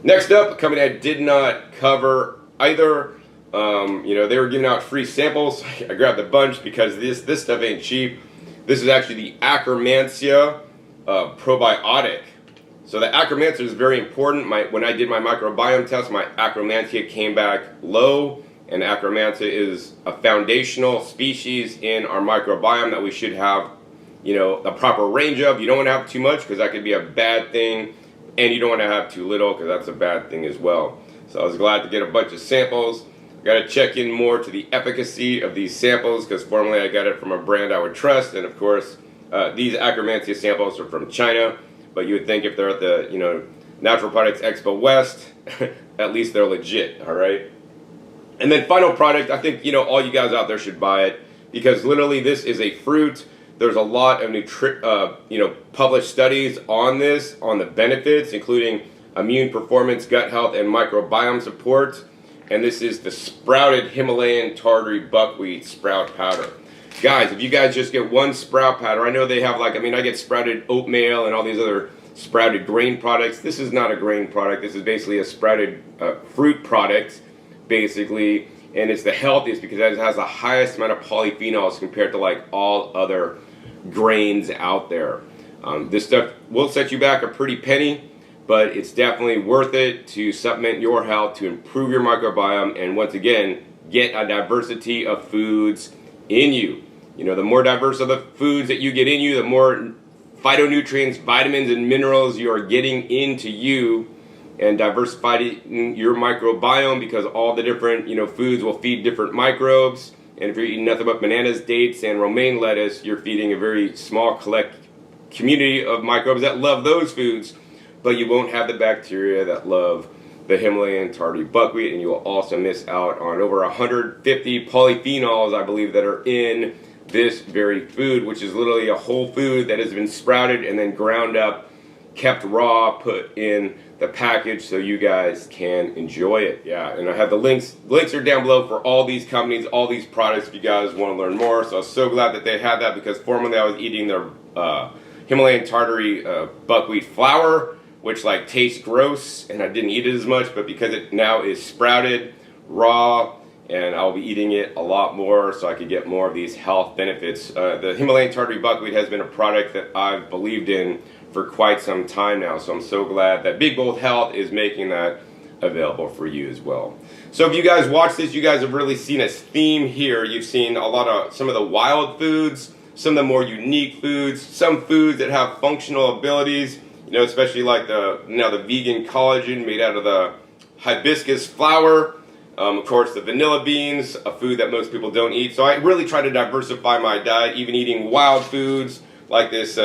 Next up, a company I did not cover either. You know, they were giving out free samples. I grabbed a bunch because this stuff ain't cheap. This is actually the Akkermansia probiotic. So the Akkermansia is very important. When I did my microbiome test, my Akkermansia came back low, and Akkermansia is a foundational species in our microbiome that we should have, you know, a proper range of. You don't want to have too much because that could be a bad thing, and you don't want to have too little because that's a bad thing as well. So I was glad to get a bunch of samples. I got to check in more to the efficacy of these samples because formerly I got it from a brand I would trust, and of course these Akkermansia samples are from China. But you would think if they're at the, you know, Natural Products Expo West, at least they're legit, all right? And then final product, I think, you know, all you guys out there should buy it because literally this is a fruit. There's a lot of published studies on this, on the benefits, including immune performance, gut health, and microbiome support. And this is the sprouted Himalayan Tartary buckwheat sprout powder. Guys, if you guys just get one sprout powder, I know they have like, I mean, I get sprouted oatmeal and all these other sprouted grain products. This is not a grain product. This is basically a sprouted fruit product, basically. And it's the healthiest because it has the highest amount of polyphenols compared to like all other grains out there. This stuff will set you back a pretty penny, but it's definitely worth it to supplement your health, to improve your microbiome, and once again, get a diversity of foods in you. You know, the more diverse of the foods that you get in you, the more phytonutrients, vitamins, and minerals you are getting into you, and diversifying your microbiome because all the different, you know, foods will feed different microbes. And if you're eating nothing but bananas, dates, and romaine lettuce, you're feeding a very small community of microbes that love those foods, but you won't have the bacteria that love the Himalayan Tartary buckwheat, and you will also miss out on over 150 polyphenols, I believe, that are in this very food, which is literally a whole food that has been sprouted and then ground up, kept raw, put in the package so you guys can enjoy it. Yeah, and I have the links. Links are down below for all these companies, all these products if you guys want to learn more. So I was so glad that they had that because formerly I was eating their Himalayan Tartary buckwheat flour, which like tastes gross, and I didn't eat it as much, but because it now is sprouted, raw, and I'll be eating it a lot more so I could get more of these health benefits. The Himalayan Tartary buckwheat has been a product that I've believed in for quite some time now, so I'm so glad that Big Bold Health is making that available for you as well. So if you guys watch this, you guys have really seen a theme here. You've seen some of the wild foods, some of the more unique foods, some foods that have functional abilities, you know, especially like the vegan collagen made out of the hibiscus flower. Of course, the vanilla beans, a food that most people don't eat. So I really try to diversify my diet, even eating wild foods like this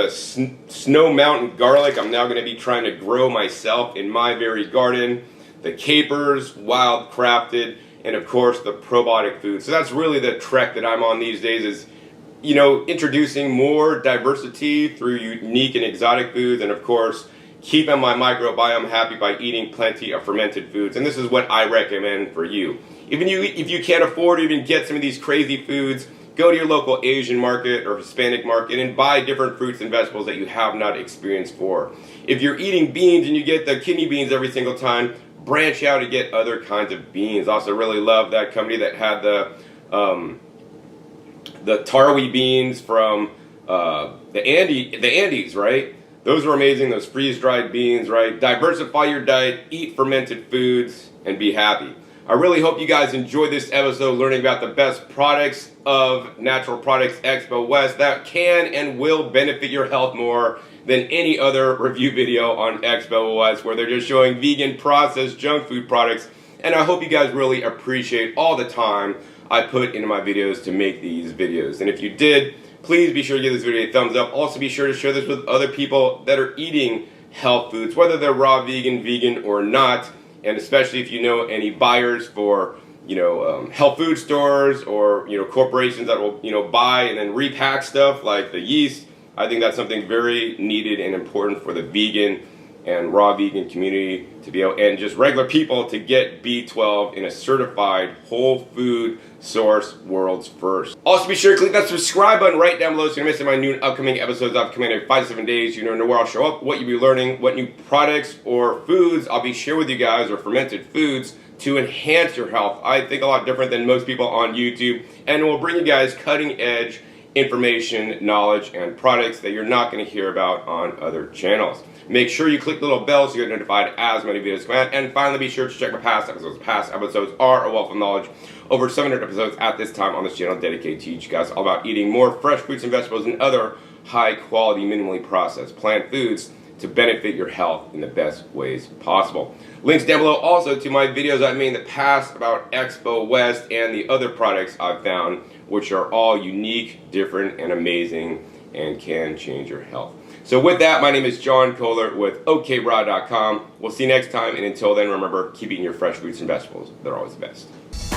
snow mountain garlic. I'm now going to be trying to grow myself in my very garden. The capers, wild crafted, and of course the probiotic foods. So that's really the trek that I'm on these days, is, you know, introducing more diversity through unique and exotic foods, and of course keeping my microbiome happy by eating plenty of fermented foods. And this is what I recommend for you. If you can't afford to even get some of these crazy foods, go to your local Asian market or Hispanic market and buy different fruits and vegetables that you have not experienced before. If you're eating beans and you get the kidney beans every single time, branch out and get other kinds of beans. Also really love that company that had the Tarwi beans from the Andes, right? Those are amazing, those freeze-dried beans, right? Diversify your diet, eat fermented foods, and be happy. I really hope you guys enjoyed this episode learning about the best products of Natural Products Expo West that can and will benefit your health more than any other review video on Expo West, where they're just showing vegan processed junk food products. And I hope you guys really appreciate all the time I put into my videos to make these videos. And if you did, please be sure to give this video a thumbs up. Also be sure to share this with other people that are eating health foods, whether they're raw vegan or not. And especially if you know any buyers for, you know, health food stores, or, you know, corporations that will, you know, buy and then repack stuff like the yeast. I think that's something very needed and important for the vegan and raw vegan community to be able, and just regular people, to get B12 in a certified whole food source, world's first. Also be sure to click that subscribe button right down below so you're not missing my new upcoming episodes. I've come in every 5 to 7 days. You know where I'll show up, what you'll be learning, what new products or foods I'll be sharing with you guys, or fermented foods to enhance your health. I think a lot different than most people on YouTube, and we'll bring you guys cutting edge information, knowledge, and products that you're not going to hear about on other channels. Make sure you click the little bell so you get notified as many videos come out. And finally, be sure to check my past episodes. Past episodes are a wealth of knowledge. Over 700 episodes at this time on this channel dedicated to teach you guys all about eating more fresh fruits and vegetables and other high-quality, minimally processed plant foods to benefit your health in the best ways possible. Links down below also to my videos I've made in the past about Expo West and the other products I've found, which are all unique, different, and amazing, and can change your health. So with that, my name is John Kohler with OKRAW.com. We'll see you next time, and until then, remember, keep eating your fresh fruits and vegetables. They're always the best.